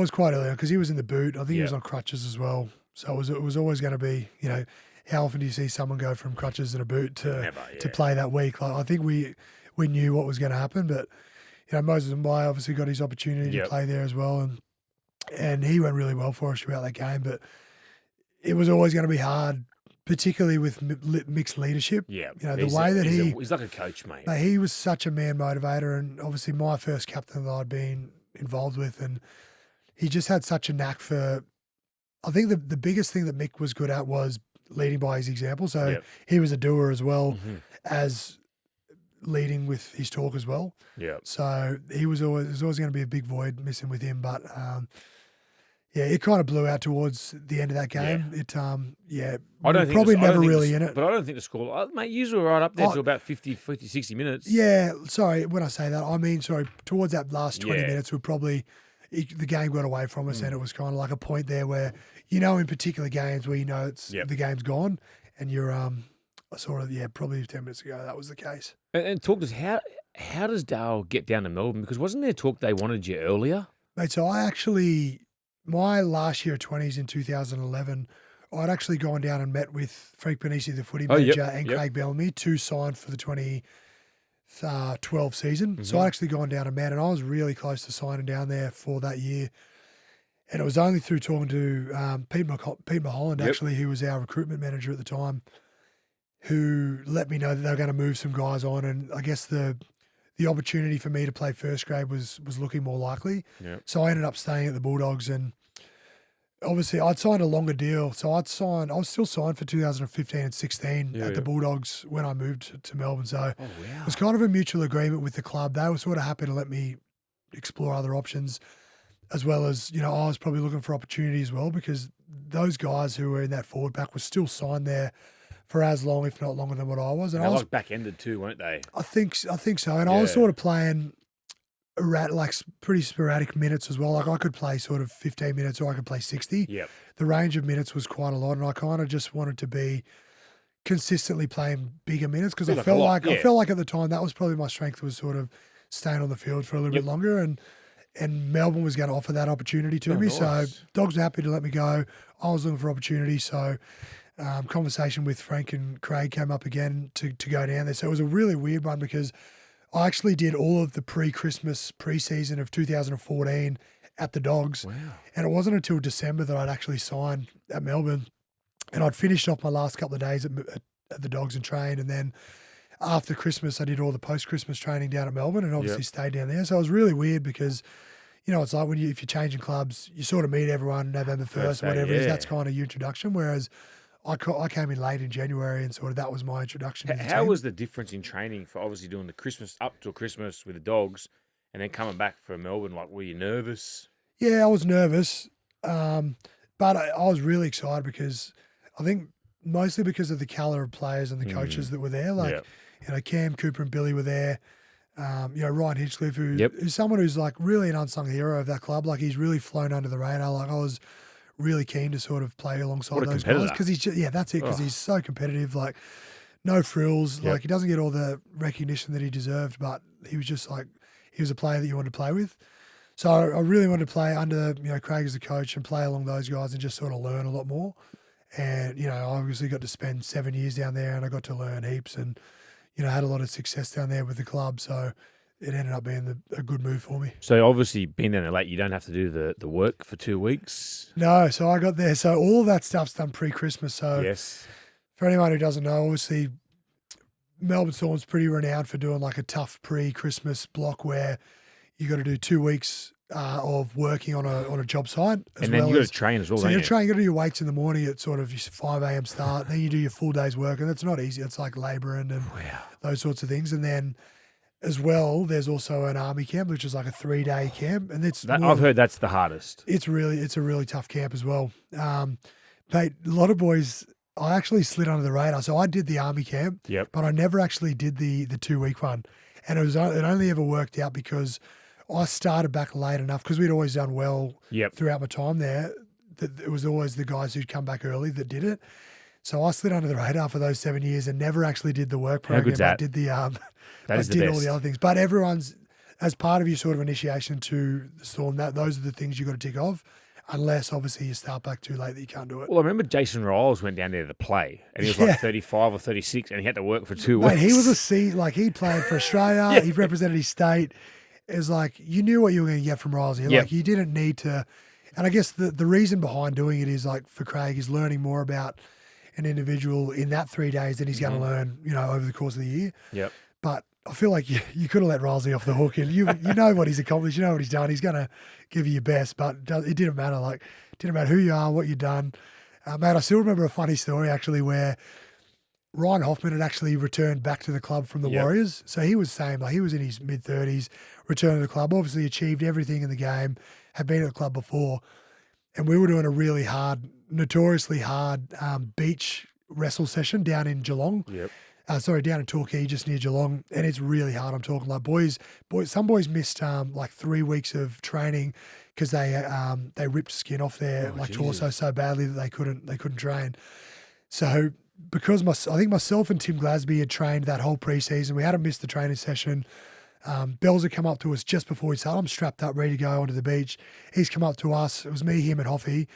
quite early on because he was in the boot. I think he was on crutches as well. So it was always going to be, how often do you see someone go from crutches and a boot to play that week? Like, I think we knew what was going to happen, but Moses Mbai obviously got his opportunity to play there as well, and he went really well for us throughout that game. But it was always going to be hard, particularly with Mick's leadership. Yeah, the way that he's like a coach, mate. He was such a man motivator, and obviously my first captain that I'd been involved with, and he just had such a knack for. I think the biggest thing that Mick was good at was leading by his example. So he was a doer as well as leading with his talk as well. Yeah. So there's always going to be a big void missing with him. But it kind of blew out towards the end of that game. Yeah. I don't think probably never really in it. But I don't think the score, mate, you were right up there to about 50, 60 minutes. Yeah. Sorry, when I say that, I mean, towards that last 20 minutes, we probably. The game got away from us, and it was kind of like a point there where, in particular games where the game's gone, and you're probably 10 minutes ago that was the case. And talk to us, how does Dale get down to Melbourne? Because wasn't there talk they wanted you earlier? Mate, so my last year of 20s in 2011, I'd actually gone down and met with Frank Panisi, the footy manager, and Craig Bellamy to sign for the 2012 season. So I'd actually gone down and met, and I was really close to signing down there for that year. And it was only through talking to Pete Mulholland, Yep. actually, who was our recruitment manager at the time, who let me know that they were going to move some guys on. And I guess the opportunity for me to play first grade was looking more likely. Yep. So I ended up staying at the Bulldogs, and obviously I'd signed a longer deal. So I was still signed for 2015 and 16 at the Bulldogs when I moved to Melbourne. So it was kind of a mutual agreement with the club. They were sort of happy to let me explore other options, as well as, I was probably looking for opportunity as well, because those guys who were in that forward pack were still signed there for as long, if not longer than what I was. And They I was like back-ended too, weren't they? I think so. And I was sort of playing pretty sporadic minutes as well. Like I could play sort of 15 minutes or I could play 60. Yep. The range of minutes was quite a lot, and I kind of just wanted to be consistently playing bigger minutes, because I felt like at the time that was probably my strength, was sort of staying on the field for a little bit longer, and Melbourne was going to offer that opportunity to me. Nice. So Dogs were happy to let me go. I was looking for opportunity, so conversation with Frank and Craig came up again to go down there. So it was a really weird one, because I actually did all of the pre-Christmas preseason of 2014 at the Dogs. Wow. And it wasn't until December that I'd actually signed at Melbourne. And I'd finished off my last couple of days at the Dogs and trained. And then after Christmas, I did all the post-Christmas training down at Melbourne, and obviously stayed down there. So it was really weird, because, it's like if you're changing clubs, you sort of meet everyone November 1st, whatever it is. That's kind of your introduction. Whereas I came in late in January, and sort of that was my introduction. How was the difference in training for obviously doing the Christmas up till Christmas with the Dogs, and then coming back for Melbourne? Like, were you nervous? Yeah, I was nervous, but I was really excited, because I think mostly because of the caliber of players and the coaches that were there. Like, Cam, Cooper, and Billy were there. Ryan Hinchcliffe, who's someone who's like really an unsung hero of that club. Like, he's really flown under the radar. Like, I was really keen to sort of play alongside those guys, because that's it, because he's so competitive. Like, no frills. Like, he doesn't get all the recognition that he deserved, but he was just like, he was a player that you wanted to play with. So I really wanted to play under Craig as a coach, and play along those guys, and just sort of learn a lot more. And I obviously got to spend 7 years down there, and I got to learn heaps, and had a lot of success down there with the club. So it ended up being a good move for me. So obviously, being down there late, you don't have to do the work for 2 weeks. No, so I got there. So all of that stuff's done pre-Christmas. So for anyone who doesn't know, obviously Melbourne Storm's pretty renowned for doing like a tough pre-Christmas block, where you got to do 2 weeks of working on a job site, and then you got to train as well. So you got to do your weights in the morning at sort of 5 a.m. start. Then you do your full day's work, and it's not easy. It's like labouring and those sorts of things. And then as well, there's also an army camp, which is like a 3-day camp, and I've heard that's the hardest. It's a really tough camp as well. Mate, a lot of boys. I actually slid under the radar. So I did the army camp, but I never actually did the 2-week one, and it only ever worked out because I started back late enough, because we'd always done well throughout my time there. That it was always the guys who'd come back early that did it. So I slid under the radar for those 7 years and never actually did the work program. How good's that? I did the That is I the did best. all the other things. But everyone's, as part of your sort of initiation to the Storm, those are the things you got to tick off. Unless obviously you start back too late that you can't do it. Well, I remember Jason Riles went down there to play, and he was like 35 or 36, and he had to work for 2 weeks. Mate, he was he played for Australia. He represented his state. It was like, you knew what you were going to get from Riles here. Like, you didn't need to. And I guess the reason behind doing it is, like, for Craig, is learning more about an individual in that 3 days than he's going to learn, over the course of the year. Yep. But I feel like you could have let Riles off the hook, and you know what he's accomplished, you know what he's done. He's going to give you your best, but it didn't matter. Like, it didn't matter who you are, what you've done. Mate, I still remember a funny story, actually, where Ryan Hoffman had actually returned back to the club from the Warriors. So he was saying, like, he was in his mid-30s, returned to the club, obviously achieved everything in the game, had been at the club before. And we were doing a really hard, notoriously hard beach wrestle session down in Geelong. Down in Torquay, just near Geelong. And it's really hard. I'm talking like some boys missed like 3 weeks of training because they ripped skin off their torso so badly that they couldn't train. So because I think myself and Tim Glasby had trained that whole preseason, we hadn't missed the training session. Bells had come up to us just before we started. I'm strapped up, ready to go onto the beach. He's come up to us. It was me, him, and Hoffy.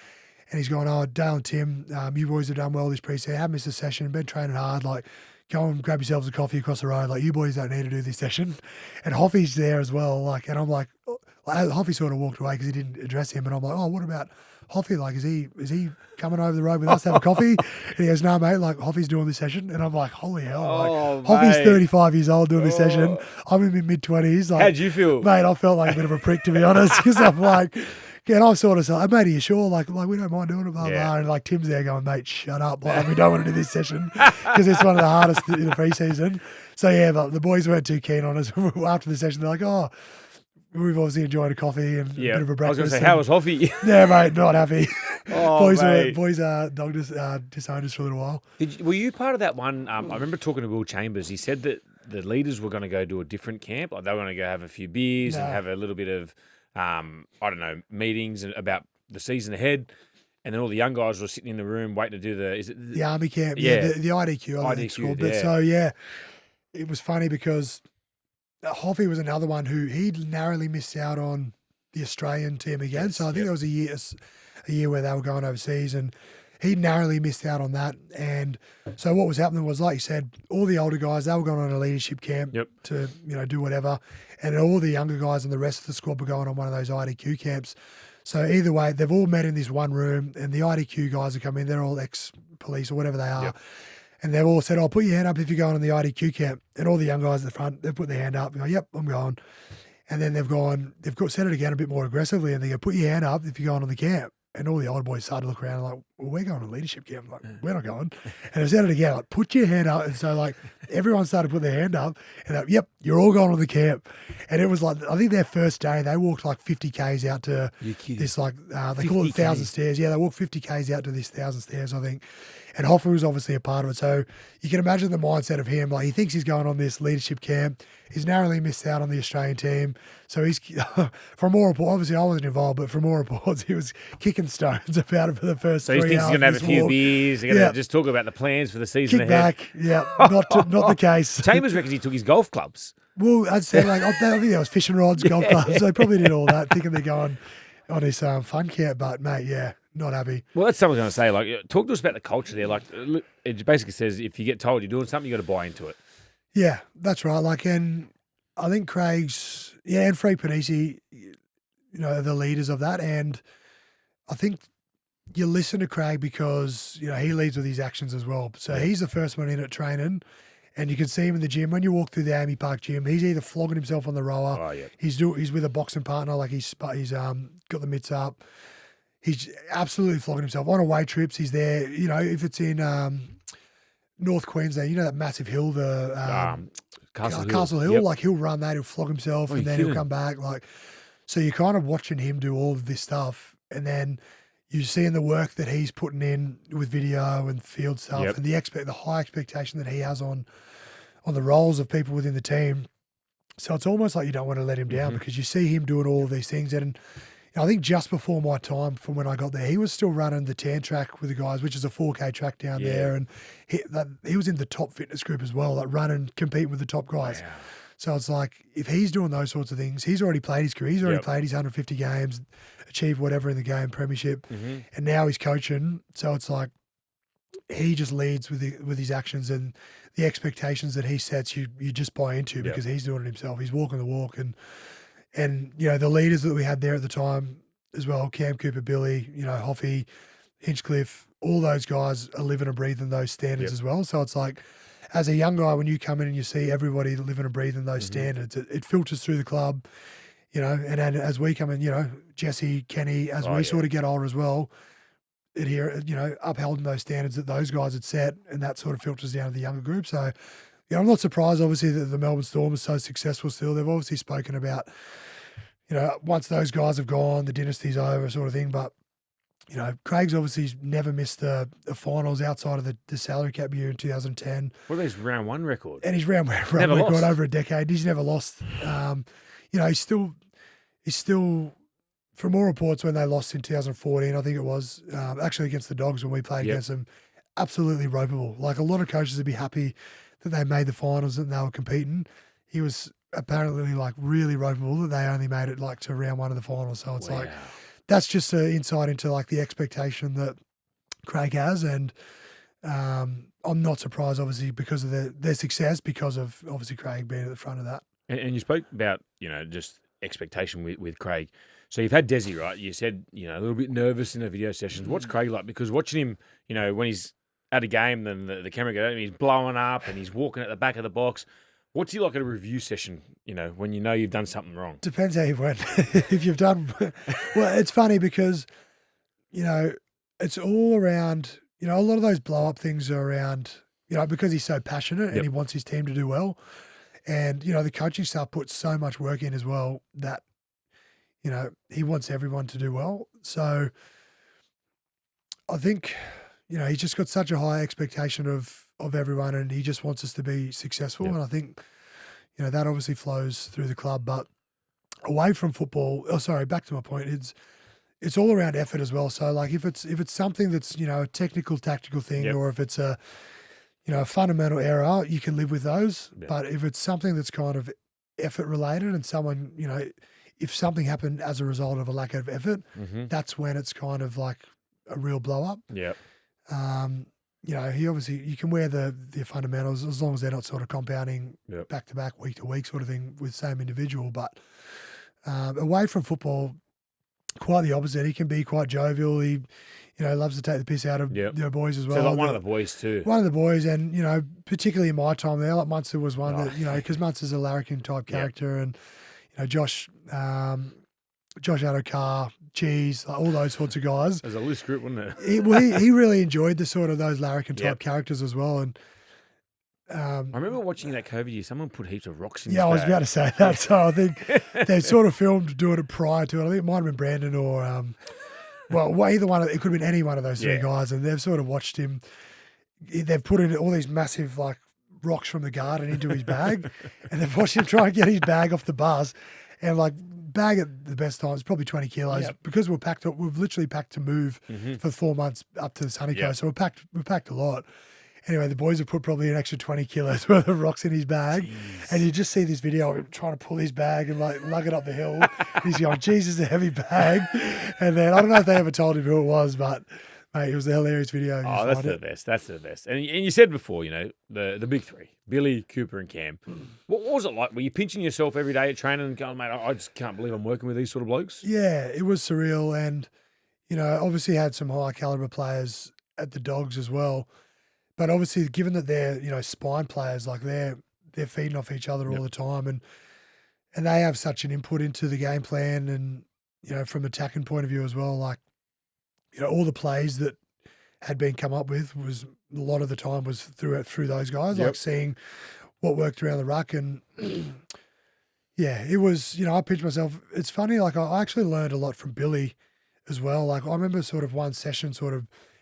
And he's going, "Oh, Dale and Tim, you boys have done well this preseason. Haven't missed a session. Been training hard. Like, go and grab yourselves a coffee across the road. Like, you boys don't need to do this session." And Hoffy's there as well. Like, and I'm like, Like, Hoffy sort of walked away because he didn't address him, and I'm like, oh, what about Hoffy? Like, is he coming over the road with us to have a coffee? And he goes, no, mate, like, Hoffy's doing this session. And I'm like, holy hell, like, Hoffy's mate. 35 years old doing this session. I'm in my mid-20s. Like, How'd you feel? Mate, I felt like a bit of a prick, to be honest, because I'm like, and I sort of said, mate, are you sure? Like we don't mind doing it, blah, blah. And like Tim's there going, mate, shut up. Like, we don't want to do this session because it's one of the hardest in the preseason. So yeah, but the boys weren't too keen on us. After the session, they're like, oh, we've obviously enjoyed a coffee and a bit of a breakfast. I was going to say, how was Hoffy? Yeah, mate, not happy. Boys dogged us, disowned us for a little while. Were you part of that one? I remember talking to Will Chambers. He said that the leaders were going to go to a different camp. Like they were going to go have a few beers and have a little bit of, I don't know, meetings about the season ahead. And then all the young guys were sitting in the room waiting to do the army camp. Yeah, the IDQ. I think it's called. But so, yeah, it was funny because Hoffy was another one who he'd narrowly missed out on the Australian team again. Yes, so I think there was a year where they were going overseas and he narrowly missed out on that. And so what was happening was, like you said, all the older guys, they were going on a leadership camp to, do whatever. And all the younger guys and the rest of the squad were going on one of those IDQ camps. So either way, they've all met in this one room and the IDQ guys are coming in. They're all ex-police or whatever they are. Yep. And they've all said, oh, put your hand up if you're going on the IDQ camp. And all the young guys at the front, they've put their hand up and go, yep, I'm going. And then they've said it again a bit more aggressively and they go, put your hand up if you're going on the camp. And all the old boys started to look around and like, well, we're going on leadership camp. I'm like, we're not going. And I said it again, like, put your hand up. And so like everyone started to put their hand up and like, yep, you're all going on the camp. And it was like, I think their first day, they walked like 50 Ks out to this like, they call it 1,000 stairs. Yeah, they walked 50 Ks out to this 1,000 stairs, I think. And Hoffa was obviously a part of it. So you can imagine the mindset of him. Like he thinks he's going on this leadership camp. He's narrowly missed out on the Australian team. So he's, from all reports, obviously I wasn't involved, but from all reports, he was kicking stones about it for the first 3 hours. So he thinks he's going to have a few beers. He's going to just talk about the plans for the season Kick ahead. Back, yeah, not the case. Chambers reckons he took his golf clubs. Well, I'd say like I think there was fishing rods, golf clubs. So they probably did all that, thinking they're going on this fun camp. But mate, yeah. Not happy. Well, that's someone's going to say. Like, talk to us about the culture there. Like, it basically says if you get told you're doing something, you got to buy into it. Yeah, that's right. Like, and I think Craig's, and Frank Panisi, the leaders of that. And I think you listen to Craig because he leads with his actions as well. So he's the first one in at training, and you can see him in the gym when you walk through the Amy Park gym. He's either flogging himself on the rower. Oh yeah. He's with a boxing partner. Like he's got the mitts up. He's absolutely flogging himself. On away trips, he's there. If it's in North Queensland, that massive hill, the Castle Hill, like he'll run that, he'll flog himself, and then he'll come back. Like, so you're kind of watching him do all of this stuff, and then you're seeing the work that he's putting in with video and field stuff, and the high expectation that he has on the roles of people within the team. So it's almost like you don't want to let him down because you see him doing all of these things. And I think just before my time from when I got there, he was still running the Tan track with the guys, which is a 4K track down there. And he was in the top fitness group as well, like running, competing with the top guys. Wow. So it's like, if he's doing those sorts of things, he's already played his career. He's already played his 150 games, achieved whatever in the game, premiership, and now he's coaching. So it's like, he just leads with his actions and the expectations that he sets, you just buy into because he's doing it himself. He's walking the walk. And the leaders that we had there at the time as well, Cam Cooper, Billy, Hoffy, Hinchcliffe, all those guys are living and breathing those standards as well. So it's like, as a young guy, when you come in and you see everybody living and breathing those standards, it filters through the club, and as we come in, Jesse, Kenny, as we sort of get older as well, upholding those standards that those guys had set, and that sort of filters down to the younger group. So, I'm not surprised, obviously, that the Melbourne Storm is so successful still. They've obviously spoken about, once those guys have gone, the dynasty's over sort of thing. But, Craig's obviously never missed the finals outside of the salary cap year in 2010. What about his round one record? And his round one record over a decade. He's never lost. He's still, from all reports, when they lost in 2014, I think it was, actually against the Dogs when we played against them, absolutely ropeable. Like, a lot of coaches would be happy that they made the finals and they were competing. He was apparently like really ropeable that they only made it like to round one of the finals. So it's like, that's just an insight into like the expectation that Craig has. And I'm not surprised, obviously, because of their success, because of obviously Craig being at the front of that. And you spoke about, just expectation with Craig. So you've had Desi, right? You said, a little bit nervous in the video sessions. What's Craig like? Because watching him, when he's at a game, then the camera goes, he's blowing up and he's walking at the back of the box. What's he like at a review session, when you've done something wrong? Depends how you went. If you've done... Well, it's funny because, it's all around, a lot of those blow-up things are around, because he's so passionate and he wants his team to do well. And, the coaching staff puts so much work in as well that, he wants everyone to do well. So I think, he's just got such a high expectation of everyone and he just wants us to be successful. And I think, that obviously flows through the club. But away from football, back to my point, it's all around effort as well. So like if it's something that's, a technical, tactical thing or if it's a fundamental error, you can live with those. But if it's something that's kind of effort related and someone, if something happened as a result of a lack of effort, that's when it's kind of like a real blow up. Yeah. He obviously, you can wear the fundamentals as long as they're not sort of compounding back to back, week to week sort of thing with the same individual. But away from football, quite the opposite. He can be quite jovial. He, loves to take the piss out of boys as well. So like one of the boys too. One of the boys, and particularly in my time there, like Munster was one that because Munster's a larrikin type character, and Josh Adokar, Cheese, like all those sorts of guys. There's a loose group, wasn't there? He really enjoyed the sort of those larrikin type characters as well, and. I remember watching that COVID year. Someone put heaps of rocks in his I was bag. about to say that. So I think they sort of filmed doing it prior to it. I think it might have been Brandon or, either one. It could have been any one of those three guys. And they've sort of watched him. They've put in all these massive like rocks from the garden into his bag, and they've watched him try and get his bag off the bus, and like bag at the best times probably 20 kilos because we're packed up. We've literally packed to move for 4 months up to the sunny coast. So we've packed a lot. Anyway, the boys have put probably an extra 20 kilos worth of rocks in his bag. Jeez. And you just see this video of him trying to pull his bag and like lug it up the hill. He's going, Jesus, a heavy bag. And then I don't know if they ever told him who it was, but mate, it was a hilarious video. Oh, that's the best. That's the best. And you said before, the big three, Billy, Cooper and Cam. What was it like? Were you pinching yourself every day at training and going, mate, I just can't believe I'm working with these sort of blokes? Yeah, it was surreal. And, obviously had some high caliber players at the Dogs as well. But obviously, given that they're, spine players, like they're feeding off each other all the time and they have such an input into the game plan and, from attacking point of view as well, like, all the plays that had been come up with was a lot of the time was through those guys, like seeing what worked around the ruck. And it was, I pinched myself. It's funny, like I actually learned a lot from Billy as well. Like I remember sort of one session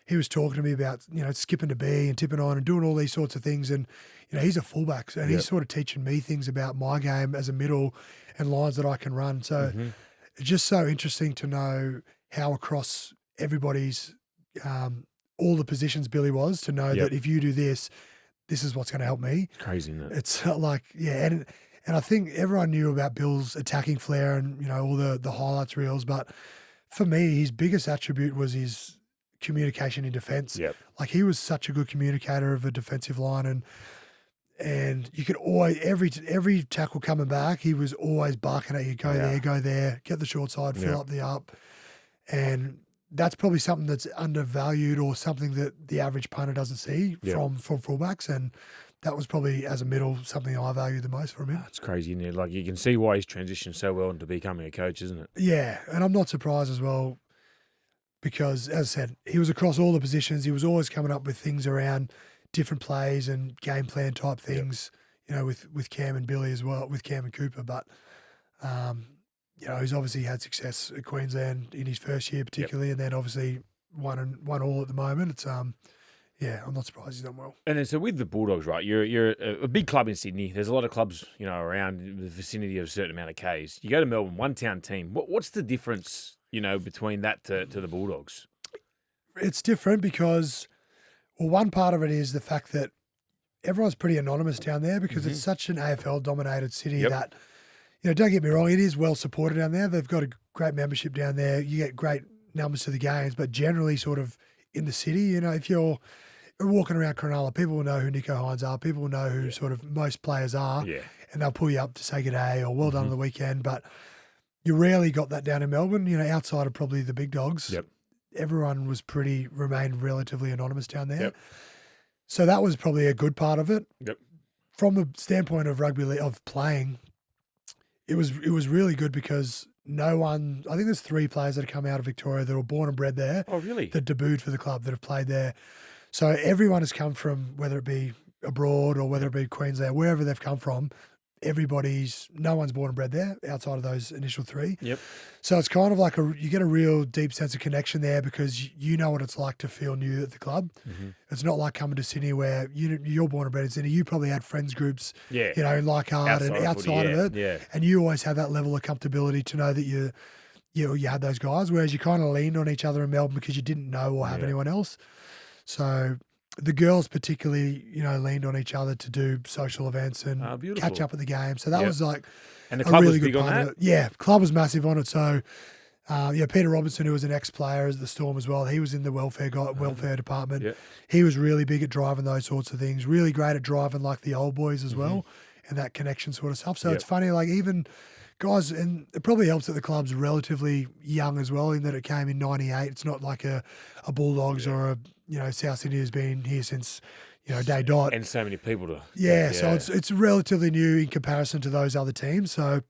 he was talking to me about, skipping to B and tipping on and doing all these sorts of things. And, he's a fullback. And he's sort of teaching me things about my game as a middle and lines that I can run. So it's just so interesting to know how across everybody's, all the positions Billy was, to know that if you do this, this is what's going to help me. Crazy, isn't it? It's like, and I think everyone knew about Bill's attacking flair and, all the highlights reels. But for me, his biggest attribute was his communication in defence. Like he was such a good communicator of a defensive line, and you could always every tackle coming back, he was always barking at you, go there, get the short side, fill up the up. And that's probably something that's undervalued or something that the average punter doesn't see from fullbacks. And that was probably, as a middle, something I value the most from him. It's crazy, isn't it? Like you can see why he's transitioned so well into becoming a coach, isn't it? Yeah, and I'm not surprised as well, because, as I said, he was across all the positions. He was always coming up with things around different plays and game plan type things, with Cam and Billy as well, with Cam and Cooper. But, he's obviously had success at Queensland in his first year particularly, and then obviously won all at the moment. It's, I'm not surprised he's done well. And then so with the Bulldogs, right, you're a big club in Sydney. There's a lot of clubs, around the vicinity of a certain amount of Ks. You go to Melbourne, one-town team. What's the difference between that to the Bulldogs? It's different because, one part of it is the fact that everyone's pretty anonymous down there because it's such an AFL-dominated city that, don't get me wrong, it is well supported down there. They've got a great membership down there. You get great numbers to the games, but generally sort of in the city, if you're walking around Cronulla, people will know who Nico Hines are. People will know who sort of most players are, and they'll pull you up to say good day or well done on the weekend. But you rarely got that down in Melbourne. You know, outside of probably the big dogs, Yep. everyone remained relatively anonymous down there. Yep. So that was probably a good part of it. Yep. From the standpoint of rugby league, of playing, it was really good because no one. I think there's 3 players that have come out of Victoria that were born and bred there. Oh, really? That debuted for the club, that have played there. So everyone has come from, whether it be abroad or whether it be Queensland, wherever they've come from. No one's born and bred there outside of those initial 3. Yep. So it's kind of like you get a real deep sense of connection there because you know what it's like to feel new at the club. Mm-hmm. It's not like coming to Sydney where you're born and bred in Sydney. You probably had friends groups, Yeah. you know, in Leichhardt and outside of it. Yeah. And you always have that level of comfortability to know that you had those guys, whereas you kind of leaned on each other in Melbourne because you didn't know or have anyone else. So the girls particularly, you know, leaned on each other to do social events and catch up at the game. So that was like and the club a really was big good on part that? of it. Yeah, club was massive on it. So, Peter Robinson, who was an ex-player at the Storm as well, he was in the welfare department. Yep. He was really big at driving those sorts of things, really great at driving like the old boys as well and that connection sort of stuff. So it's funny, like even guys, and it probably helps that the club's relatively young as well in that it came in 98. It's not like a Bulldogs or South Sydney has been here since, day dot. And so many people to... So it's relatively new in comparison to those other teams. So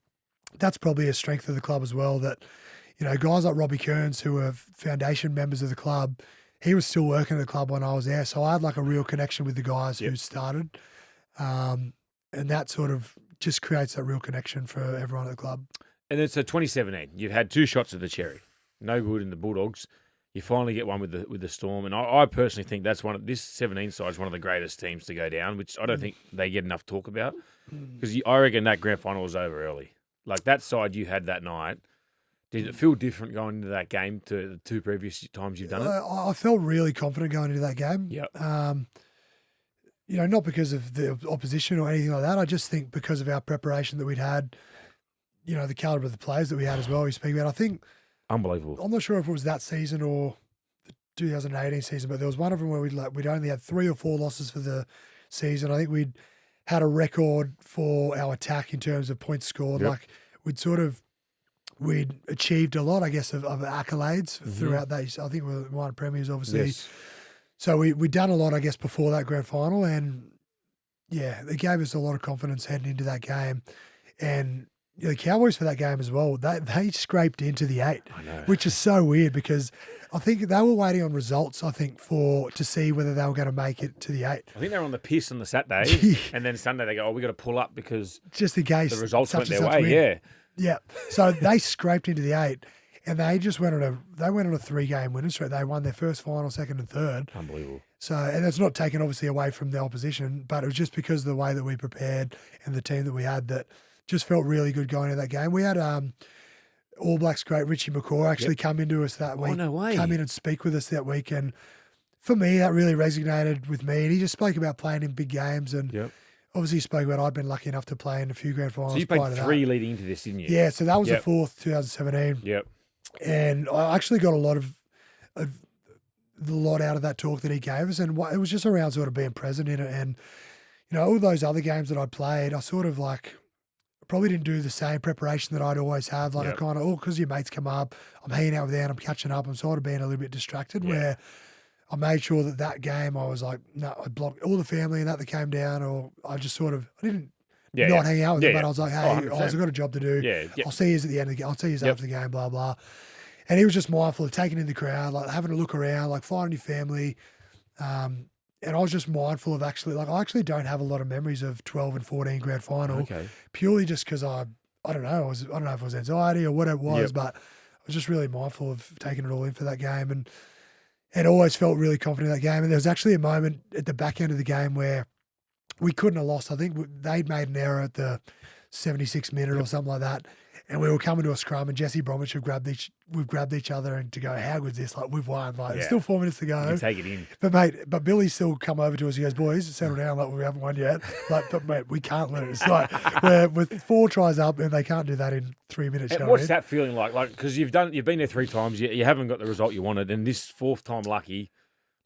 that's probably a strength of the club as well that, guys like Robbie Kearns, who are foundation members of the club, he was still working at the club when I was there. So I had like a real connection with the guys who started. And that sort of just creates that real connection for everyone at the club. And then so 2017, you've had 2 shots of the cherry. No good in the Bulldogs. You finally get one with the Storm. And I personally think this 17 side is one of the greatest teams to go down, which I don't think they get enough talk about. Because I reckon that grand final was over early. Like that side you had that night, did it feel different going into that game to the 2 previous times you've done it? I felt really confident going into that game. Yep. Not because of the opposition or anything like that. I just think because of our preparation that we'd had, the calibre of the players that we had as well. We speak about. I think unbelievable. I'm not sure if it was that season or the 2018 season, but there was one of them where we'd only had 3 or 4 losses for the season. I think we'd had a record for our attack in terms of points scored. Yep. Like we'd achieved a lot, I guess, of accolades throughout that. I think we won premiers, obviously. Yes. So we'd done a lot, I guess, before that grand final, and it gave us a lot of confidence heading into that game. And the Cowboys for that game as well, they scraped into the 8, which is so weird because I think they were waiting on results, to see whether they were going to make it to the 8. I think they were on the piss on the Saturday, and then Sunday they go, we got to pull up because just in case the results went their win. way. Yeah. So they scraped into the 8. And they just went on a 3-game winning streak. They won their first final, second, and third. Unbelievable. So, and it's not taken obviously away from the opposition, but it was just because of the way that we prepared and the team that we had that just felt really good going into that game. We had All Blacks great Richie McCaw actually come into us that week. Oh, no way. Come in and speak with us that week, and for me that really resonated with me. And he just spoke about playing in big games, and obviously he spoke about I'd been lucky enough to play in a few grand finals. So you played 3 leading into this, didn't you? Yeah, so that was the 4th, 2017. Yep. And I actually got a lot out of that talk that he gave us, and it was just around sort of being present in it. And all those other games that I played, I sort of probably didn't do the same preparation that I'd always have. I kind of because your mates come up, I'm hanging out with them, I'm catching up, I'm sort of being a little bit distracted. Where I made sure that game I was like, no, I blocked all the family and that came down, or I just I didn't. Not hang out with them, but I was like, hey, I've got a job to do. I'll see you at the end of the game. I'll see you after the game, blah, blah. And he was just mindful of taking in the crowd, having a look around, finding your family. And I was just mindful of I actually don't have a lot of memories of 12 and 14 grand final. Purely just because I don't know. I don't know if it was anxiety or what it was, but I was just really mindful of taking it all in for that game. And always felt really confident in that game. And there was actually a moment at the back end of the game where we couldn't have lost. I think they'd made an error at the 76th minute or something like that. And we were coming to a scrum, and Jesse Bromwich we've grabbed each other and to go, how good's this? We've won. There's still 4 minutes to go. You take it in. But Billy's still come over to us. He goes, boys, settle down. We haven't won yet. But mate, we can't lose. We're with 4 tries up, and they can't do that in 3 minutes. And what's that feeling like? Because you've been there 3 times, you haven't got the result you wanted, and this 4th time lucky,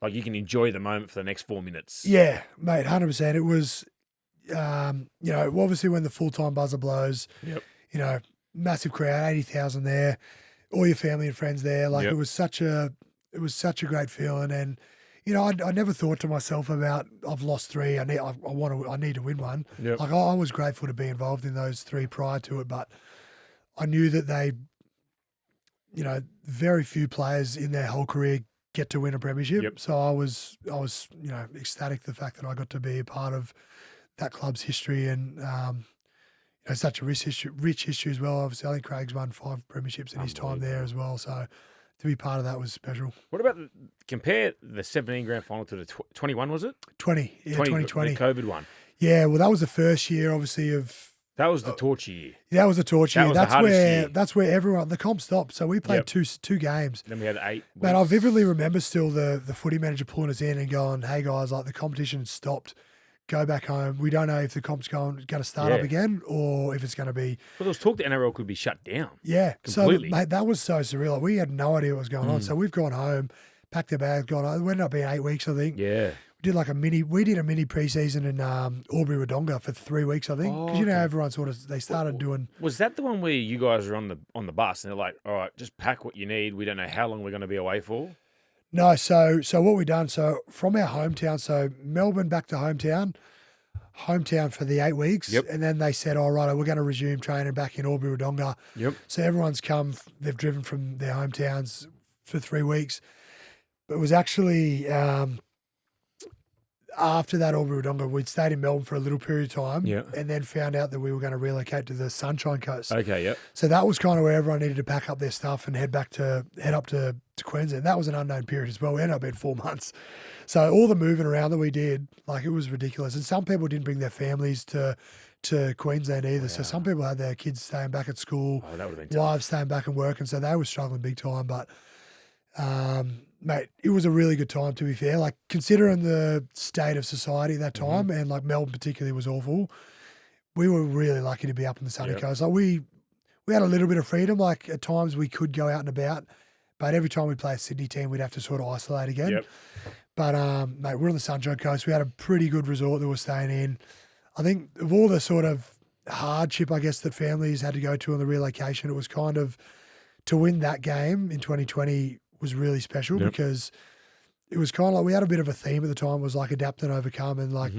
you can enjoy the moment for the next 4 minutes. Yeah, mate, 100%. It was, obviously when the full-time buzzer blows, massive crowd, 80,000 there, all your family and friends there. Like Yep. it was such a great feeling. And you know, I never thought to myself about I've lost three. I need to win one. Yep. Like I was grateful to be involved in those three prior to it, but I knew that you know, very few players in their whole career get to win a premiership. Yep. So I was, you know, ecstatic the fact that I got to be a part of that club's history and, you know, such a rich history as well. Obviously, I think Craig's won 5 premierships in his time there as well. So to be part of that was special. What about compare the 17 grand final to the 21? Was it 20? Yeah, 2020. The COVID one. Yeah, well, that was the first year, obviously, of. That was the torture year. That was the torture year. Was the hardest year. That's where the comp stopped. So we played two games. Then we had 8 weeks. But I vividly remember still the footy manager pulling us in and going, "Hey guys, like the competition stopped. Go back home. We don't know if the comp's going to start up again or if it's going to be." Well, there was talk the NRL could be shut down. Yeah, completely. So mate, that was so surreal. Like, we had no idea what was going on. So we've gone home, packed our bags, gone home. It ended up being 8 weeks, I think. Yeah. We did a mini preseason in Albury Wodonga for 3 weeks, I think. Because you know everyone they started doing. Was that the one where you guys were on the bus and they're like, all right, just pack what you need. We don't know how long we're going to be away for. No, so what we done, so from our hometown, so Melbourne back to hometown for the 8 weeks. Yep. And then they said, all right, we're going to resume training back in Albury Wodonga. Yep. So everyone's they've driven from their hometowns for 3 weeks. But it was actually after that Albury Wodonga, we'd stayed in Melbourne for a little period of time and then found out that we were going to relocate to the Sunshine Coast. Okay, yep. So that was kind of where everyone needed to pack up their stuff and head up to Queensland. That was an unknown period as well. We ended up being 4 months. So all the moving around that we did, like it was ridiculous. And some people didn't bring their families to Queensland either. Wow. So some people had their kids staying back at school, that would have been wives staying back and working. So they were struggling big time. But mate, it was a really good time, to be fair. Like, considering the state of society at that time, and like Melbourne particularly was awful, we were really lucky to be up on the sunny coast. Like, we had a little bit of freedom. Like, at times we could go out and about, but every time we play a Sydney team, we'd have to sort of isolate again. Yep. But mate, we're on the Sunshine Coast. We had a pretty good resort that we're staying in. I think of all the sort of hardship, I guess, that families had to go to on the relocation, it was kind of to win that game in 2020 was really special because it was kind of like we had a bit of a theme at the time, was like adapt and overcome. And like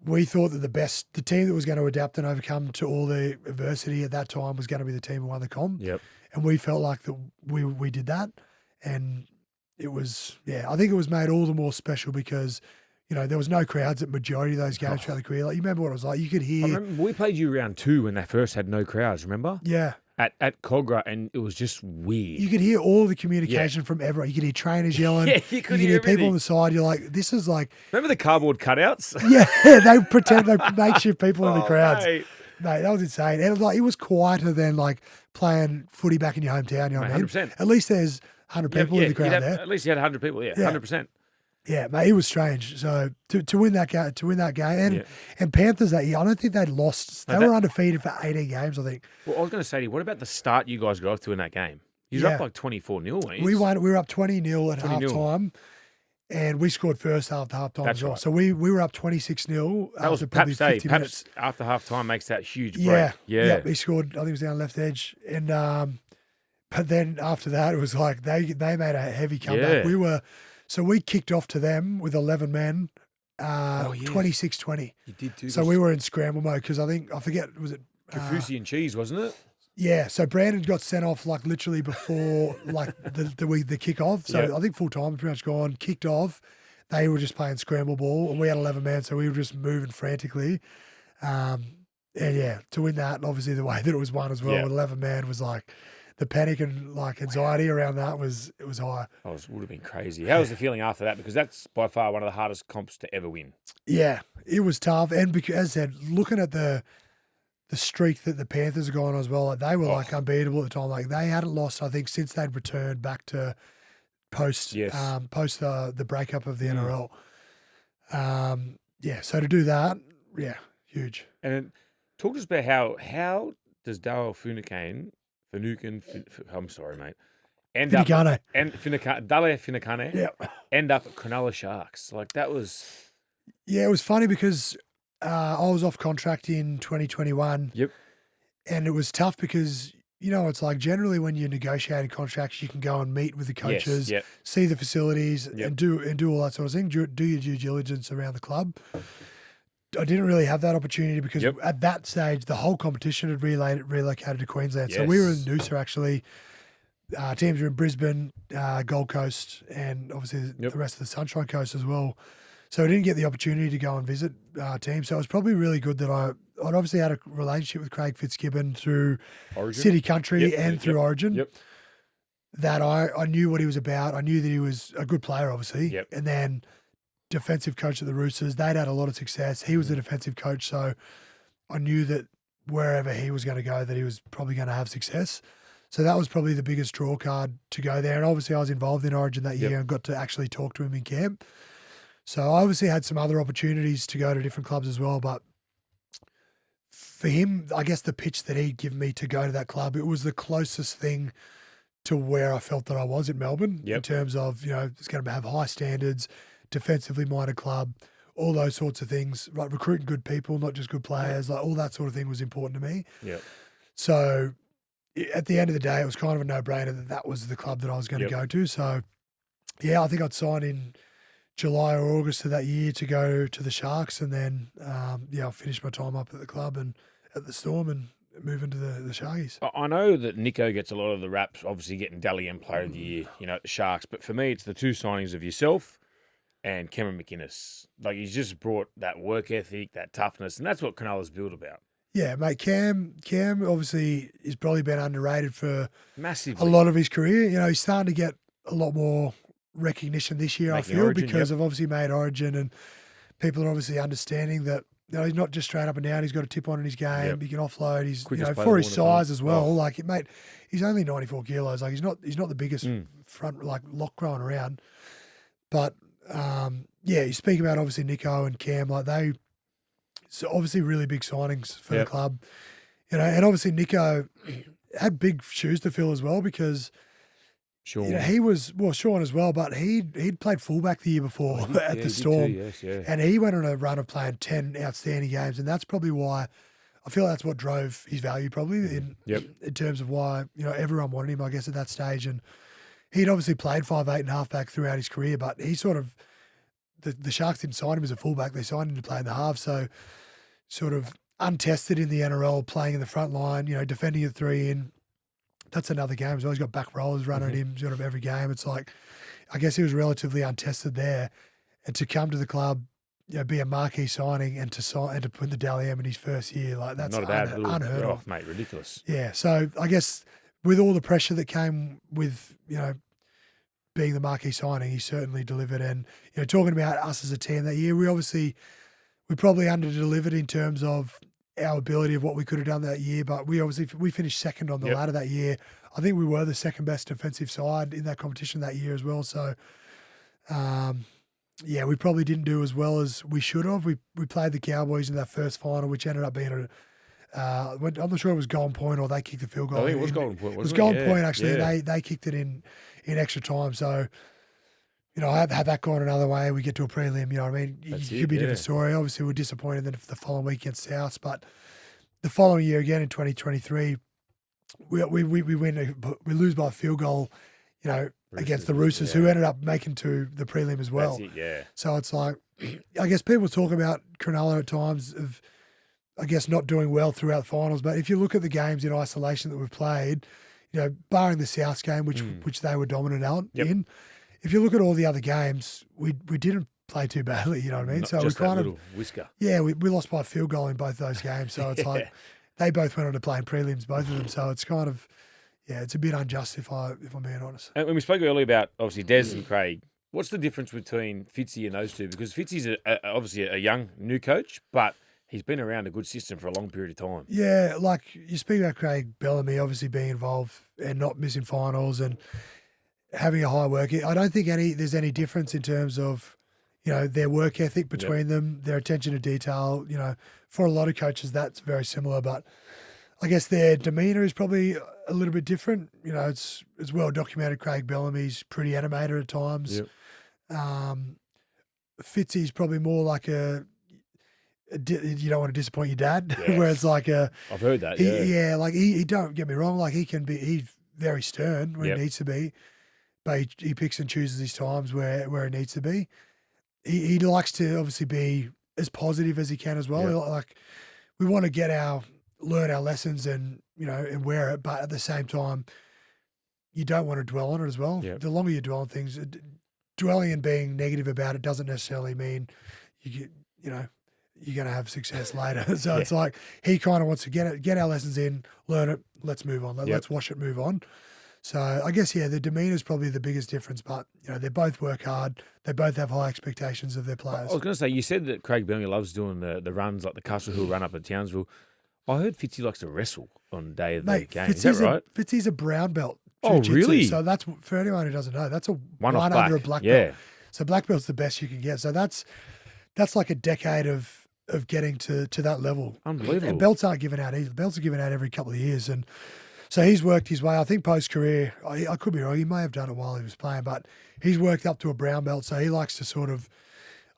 we thought that the team that was going to adapt and overcome to all the adversity at that time was going to be the team who won the comp. Yep. And we felt like that we did that. And it was, I think it was made all the more special because, you know, there was no crowds at majority of those games throughout the career. Like, you remember what it was like? You could hear. I remember we played you round 2 when they first had no crowds, remember? Yeah. At Cogra, and it was just weird. You could hear all the communication from everyone. You could hear trainers yelling. Yeah, you could hear people on the side. You're like, this is like. Remember the cardboard cutouts? Yeah, they pretend they makeshift people in the crowds. Mate, that was insane. And it was quieter than like playing footy back in your hometown. You know what I mean? 100%. At least there's 100 people in the crowd there. At least you had 100 people. Yeah, 100%. Yeah, mate, it was strange. So to win that game, and Panthers that year, I don't think they'd lost. They were undefeated for 18 games, I think. Well, I was going to say to you, what about the start you guys got off to in that game? You were up like 24-0, weren't you? We won. We were up 20-0 at 20-0. halftime, and we scored first after halftime That's as well. right. So we were up 26-0 after probably 50 minutes. After halftime makes that huge break. Yeah. He scored. I think it was down left edge, and but then after that, it was like they made a heavy comeback. So we kicked off to them with 11 men, 26-20. You did too. So we were in scramble mode because I forget, was it? Kafusi and cheese, wasn't it? Yeah, so Brandon got sent off like literally before like the kick-off. So I think full time pretty much gone, kicked off. They were just playing scramble ball and we had 11 men, so we were just moving frantically. And to win that, obviously the way that it was won as well with 11 men was like, the panic and like anxiety around that it was high. It would have been crazy. How was the feeling after that? Because that's by far one of the hardest comps to ever win. Yeah, it was tough. And because, as I said, looking at the streak that the Panthers are going on as well, like they were like unbeatable at the time. Like they hadn't lost, I think, since they'd returned back to post the breakup of the NRL. So to do that, huge. And then talk to us about how does Dale Finucane, I'm sorry, mate. Dale Finucane end up at Cronulla Sharks. Like that was. Yeah, it was funny because I was off contract in 2021. Yep. And it was tough because, it's like generally when you're negotiating contracts, you can go and meet with the Yes. coaches, Yep. see the facilities, Yep. and do all that sort of thing. Do your due diligence around the club. I didn't really have that opportunity because Yep. at that stage, the whole competition had relocated to Queensland. So we were in Yes. Noosa actually. Teams were in Brisbane, Gold Coast, and obviously Yep. the rest of the Sunshine Coast as well. So I didn't get the opportunity to go and visit teams. So it was probably really good that I'd obviously had a relationship with Craig Fitzgibbon through Origin. City Country Yep. and through Origin. Yep. That I knew what he was about. I knew that he was a good player, obviously. Yep. And then defensive coach at the Roosters. They'd had a lot of success. He was the defensive coach, so I knew that wherever he was going to go, that he was probably going to have success. So that was probably the biggest draw card to go there. And obviously I was involved in Origin that year and got to actually talk to him in camp. So I obviously had some other opportunities to go to different clubs as well. But for him, I guess the pitch that he'd given me to go to that club, it was the closest thing to where I felt that I was in Melbourne in terms of, it's going to have high standards, defensively minded club, all those sorts of things, right? Recruiting good people, not just good players, like all that sort of thing was important to me. Yep. So at the end of the day, it was kind of a no-brainer that was the club that I was going to go to. So, yeah, I think I'd signed in July or August of that year to go to the Sharks, and then, I finished my time up at the club and at the Storm and move into the Sharkies. I know that Nico gets a lot of the raps, obviously getting Dally M Player of the Year, at the Sharks. But for me, it's the two signings of yourself and Cameron McInnes. Like, he's just brought that work ethic, that toughness, and that's what Cronulla's built about. Yeah, mate, Cam obviously has probably been underrated for Massively. a lot of his career. He's starting to get a lot more recognition this year, Making I feel, Origin, because I've obviously made Origin and people are obviously understanding that he's not just straight up and down. He's got a tip on in his game. He can offload. He's Quickest player for of his all time. size as well. Like mate, he's only 94 kilos. Like he's not the biggest front like lock growing around. But you speak about obviously Nico and Cam, like so obviously really big signings for the club. And obviously Nico had big shoes to fill as well because Sean. he was Sean as well, but he'd played fullback the year before at the Storm, and he went on a run of playing 10 outstanding games, and that's probably why I feel that's what drove his value probably in terms of why everyone wanted him, I guess, at that stage. And he'd obviously played 5'8" and halfback throughout his career, but he sort of the Sharks didn't sign him as a fullback; they signed him to play in the half, so sort of untested in the NRL, playing in the front line, defending at 3 in. That's another game as well. He's got back rollers running at him sort of every game. It's like, I guess he was relatively untested there. And to come to the club, be a marquee signing and to put the Dally M in his first year, like that's not a bad unheard of. Mate, ridiculous. Yeah. So I guess with all the pressure that came with, being the marquee signing, he certainly delivered. And, talking about us as a team that year, we probably under-delivered in terms of our ability of what we could have done that year, but we finished second on the ladder that year. I think we were the second best defensive side in that competition that year as well. So, we probably didn't do as well as we should have. We played the Cowboys in that first final, which ended up being I'm not sure it was Golden Point or they kicked the field goal. I think it was Golden Point. It was Golden Point actually. Yeah. They kicked it in extra time. So, had that gone another way, we get to a prelim, you know what I mean? It could be a different story. Obviously, we're disappointed then the following week against South, but the following year again in 2023, we win, we lose by a field goal, against the Roosters, who ended up making to the prelim as well. That's it, So it's like, I guess people talk about Cronulla at times of, I guess, not doing well throughout the finals, but if you look at the games in isolation that we've played, barring the South game, which they were dominant in, if you look at all the other games, we didn't play too badly, you know what I mean? Not so just we kind that of little whisker. Yeah, we lost by a field goal in both those games. So it's like they both went on to play in prelims, both of them. So it's kind of it's a bit unjust if I'm being honest. And when we spoke earlier about obviously Des and Craig, what's the difference between Fitzy and those two? Because Fitzy's obviously a young new coach, but he's been around a good system for a long period of time. Yeah, like you speak about Craig Bellamy obviously being involved and not missing finals and having a high work. I don't think there's any difference in terms of, their work ethic between them, their attention to detail. For a lot of coaches, that's very similar, but I guess their demeanour is probably a little bit different. It's well documented. Craig Bellamy's pretty animated at times. Fitzy's probably more like you don't want to disappoint your dad, Yeah. where it's like I've heard that. like he don't get me wrong, like he's very stern when Yep. he needs to be, but he picks and chooses his times where he needs to be. He likes to obviously be as positive as he can as well. Yep. Like we want to learn our lessons and and wear it, but at the same time, you don't want to dwell on it as well. Yep. The longer you dwell on things, dwelling and being negative about it doesn't necessarily mean you're going to have success later. So it's like he kind of wants to get our lessons in, learn it, let's move on. Let's wash it, move on. So I guess, the demeanour is probably the biggest difference, but they both work hard. They both have high expectations of their players. I was going to say, you said that Craig Bellamy loves doing the runs, like the Castle Hill run up at Townsville. I heard Fitzy likes to wrestle on day of the game. Is that right? Fitzy's a brown belt. Oh, jiu-jitsu. really? So that's, for anyone who doesn't know, that's a One off under a black belt. So black belt's the best you can get. So that's like a decade of getting to that level. Unbelievable. And belts aren't given out either. Belts are given out every couple of years. And so he's worked his way, I think post-career, I could be wrong, he may have done it while he was playing, but he's worked up to a brown belt. So he likes to sort of,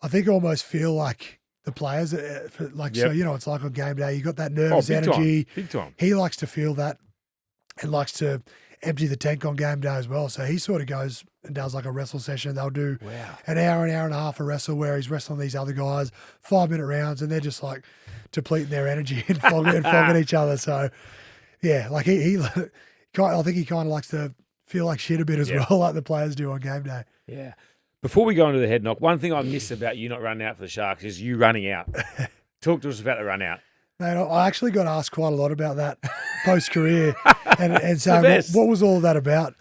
I think, almost feel like the players, so it's like on game day, you got that nervous energy. Big time. He likes to feel that and likes to empty the tank on game day as well. So he sort of goes and does like a wrestle session. They'll do an hour and a half of wrestle where he's wrestling these other guys, 5-minute rounds, and they're just like depleting their energy and flogging each other. So yeah, like I think he kind of likes to feel like shit a bit as well, like the players do on game day. Yeah. Before we go into the head knock, one thing I miss about you not running out for the Sharks is you running out. Talk to us about the run out. Mate, I actually got asked quite a lot about that post-career and saying, what was all of that about?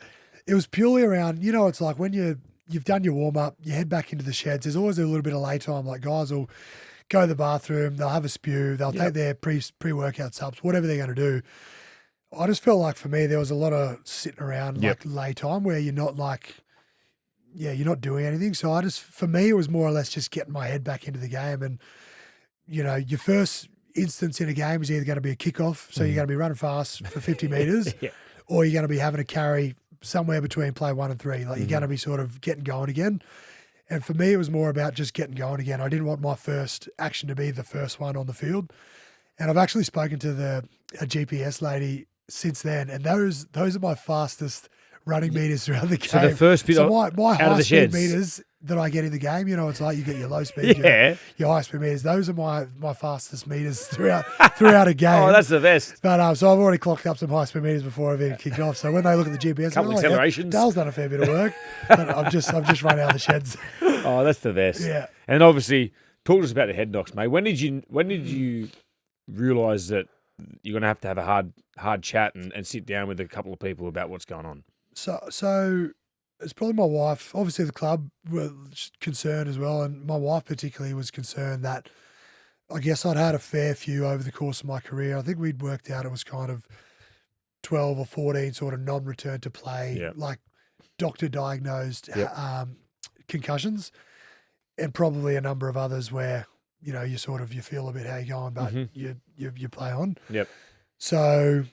It was purely around, it's like when you've done your warm-up, you head back into the sheds, there's always a little bit of lay time, like guys will go to the bathroom, they'll have a spew, they'll take their pre-workout subs, whatever they're going to do. I just felt like for me, there was a lot of sitting around like lay time where you're not like, you're not doing anything. So for me, it was more or less just getting my head back into the game. And, your first instance in a game is either going to be a kickoff, so you're going to be running fast for 50 metres, or you're going to be having a carry somewhere between play 1 and 3. Like you're going to be sort of getting going again. And for me, it was more about just getting going again. I didn't want my first action to be the first one on the field. And I've actually spoken to a GPS lady since then, and those are my fastest running meters throughout the game. So the first bit my out of the high speed sheds. Meters that I get in the game, it's like you get your low speed, your high speed meters. Those are my fastest meters throughout a game. Oh, that's the best. But so I've already clocked up some high speed meters before I've even kicked off. So when they look at the GPS, couple accelerations. Dale's done a fair bit of work, but I've just run out of the sheds. Oh, that's the best. Yeah. And obviously, talk to us about the head knocks, mate. When did you realise that you're going to have a hard chat and sit down with a couple of people about what's going on? So it's probably my wife. Obviously, the club were concerned as well, and my wife particularly was concerned that I guess I'd had a fair few over the course of my career. I think we'd worked out it was kind of 12 or 14 sort of non-return to play, like doctor diagnosed concussions, and probably a number of others where you feel a bit how you're going, but you play on. Yep. So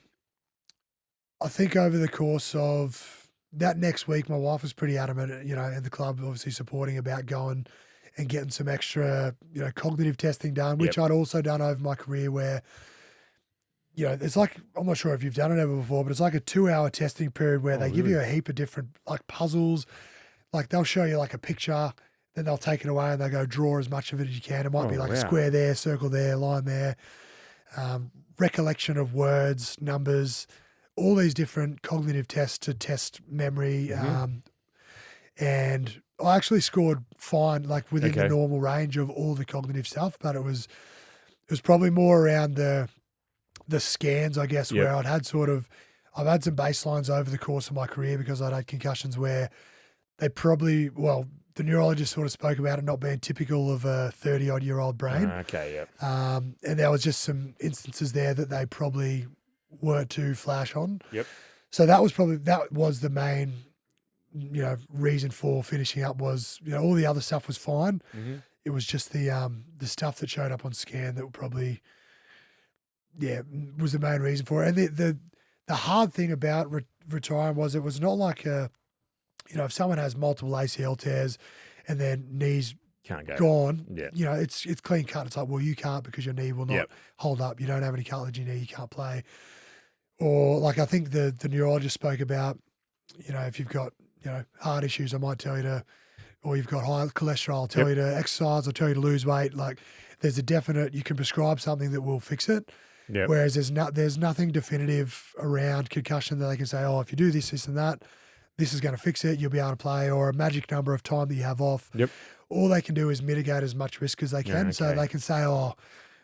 I think over the course of that next week, my wife was pretty adamant, and the club obviously supporting about going and getting some extra, cognitive testing done, which I'd also done over my career where, it's like, I'm not sure if you've done it ever before, but it's like a 2-hour testing period where they give you a heap of different like puzzles. Like they'll show you like a picture, then they'll take it away and they go draw as much of it as you can. It might be like a square there, circle there, line there, recollection of words, numbers, all these different cognitive tests to test memory. And I actually scored fine, like within the normal range of all the cognitive stuff, but it was probably more around the scans, I guess, where I've had some baselines over the course of my career because I'd had concussions where they probably, the neurologist sort of spoke about it not being typical of a 30-odd-year-old brain. And there was just some instances there that they probably weren't too flash on. Yep. So that was the main, reason for finishing up was, all the other stuff was fine. It was just the stuff that showed up on scan that probably, was the main reason for it. And the hard thing about retiring was it was not like if someone has multiple ACL tears and then knees Can't go. gone. Yeah. You know, it's clean cut. It's like, well, you can't because your knee will not Yep. hold up. You don't have any cartilage in your knee. You can't play. Or like I think the neurologist spoke about, you know, if you've got, you know, heart issues, I might tell you to, or you've got high cholesterol, I'll tell Yep. you to exercise, I'll tell you to lose weight. Like there's a definite, you can prescribe something that will fix it. Yep. Whereas there's nothing definitive around concussion that they can say, oh, if you do this, this and that, this is going to fix it. You'll be able to play, or a magic number of time that you have off. Yep. All they can do is mitigate as much risk as they can. Yeah, So okay. they can say, oh,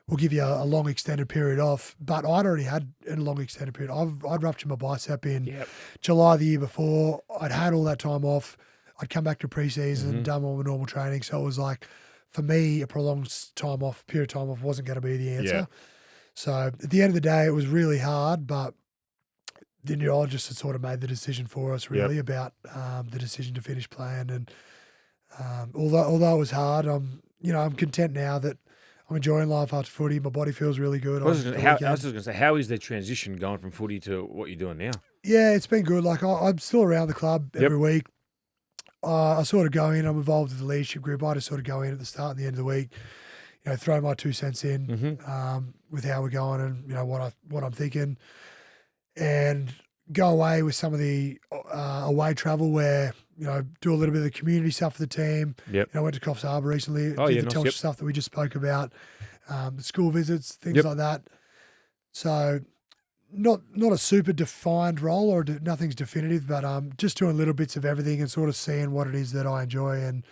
we'll give you a long extended period off. But I'd already had a long extended period. I'd ruptured my bicep in Yep. July the year before. I'd had all that time off. I'd come back to preseason, Mm-hmm. done all my normal training. So it was like, for me, a prolonged period of time off wasn't going to be the answer. Yeah. So at the end of the day, it was really hard, but the neurologist had sort of made the decision for us really about the decision to finish playing. And although it was hard, I'm content now that I'm enjoying life after footy. My body feels really good. I was on just the going weekend. to say, how is the transition going from footy to what you're doing now? Yeah, it's been good. Like I'm still around the club Yep. every week. I sort of go in. I'm involved with the leadership group. I just sort of go in at the start and the end of the week. You know, throw my 2 cents in Mm-hmm. with how we're going and you know what I'm thinking, and go away with some of the away travel where you know do a little bit of the community stuff for the team. Yep. You know, I went to Coffs Harbour recently. Oh, did yeah, the nice, Telstra yep. stuff that we just spoke about, the school visits, things Yep. like that. So not a super defined role or nothing's definitive, but just doing little bits of everything and sort of seeing what it is that I enjoy and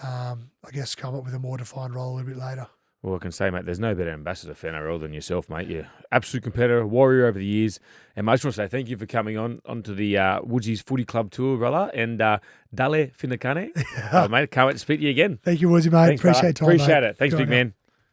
I guess come up with a more defined role a little bit later. Well, I can say, mate, there's no better ambassador for NRL than yourself, mate. You're absolute competitor, warrior over the years. And mate, I just want to say thank you for coming onto the Woodsy's Footy Club tour, brother. And Dale Finucane, mate, can't wait to speak to you again. Thank you, Woodsy, mate. Thanks, brother. Appreciate your time, Appreciate mate. it. Thanks, Good big on ya. man.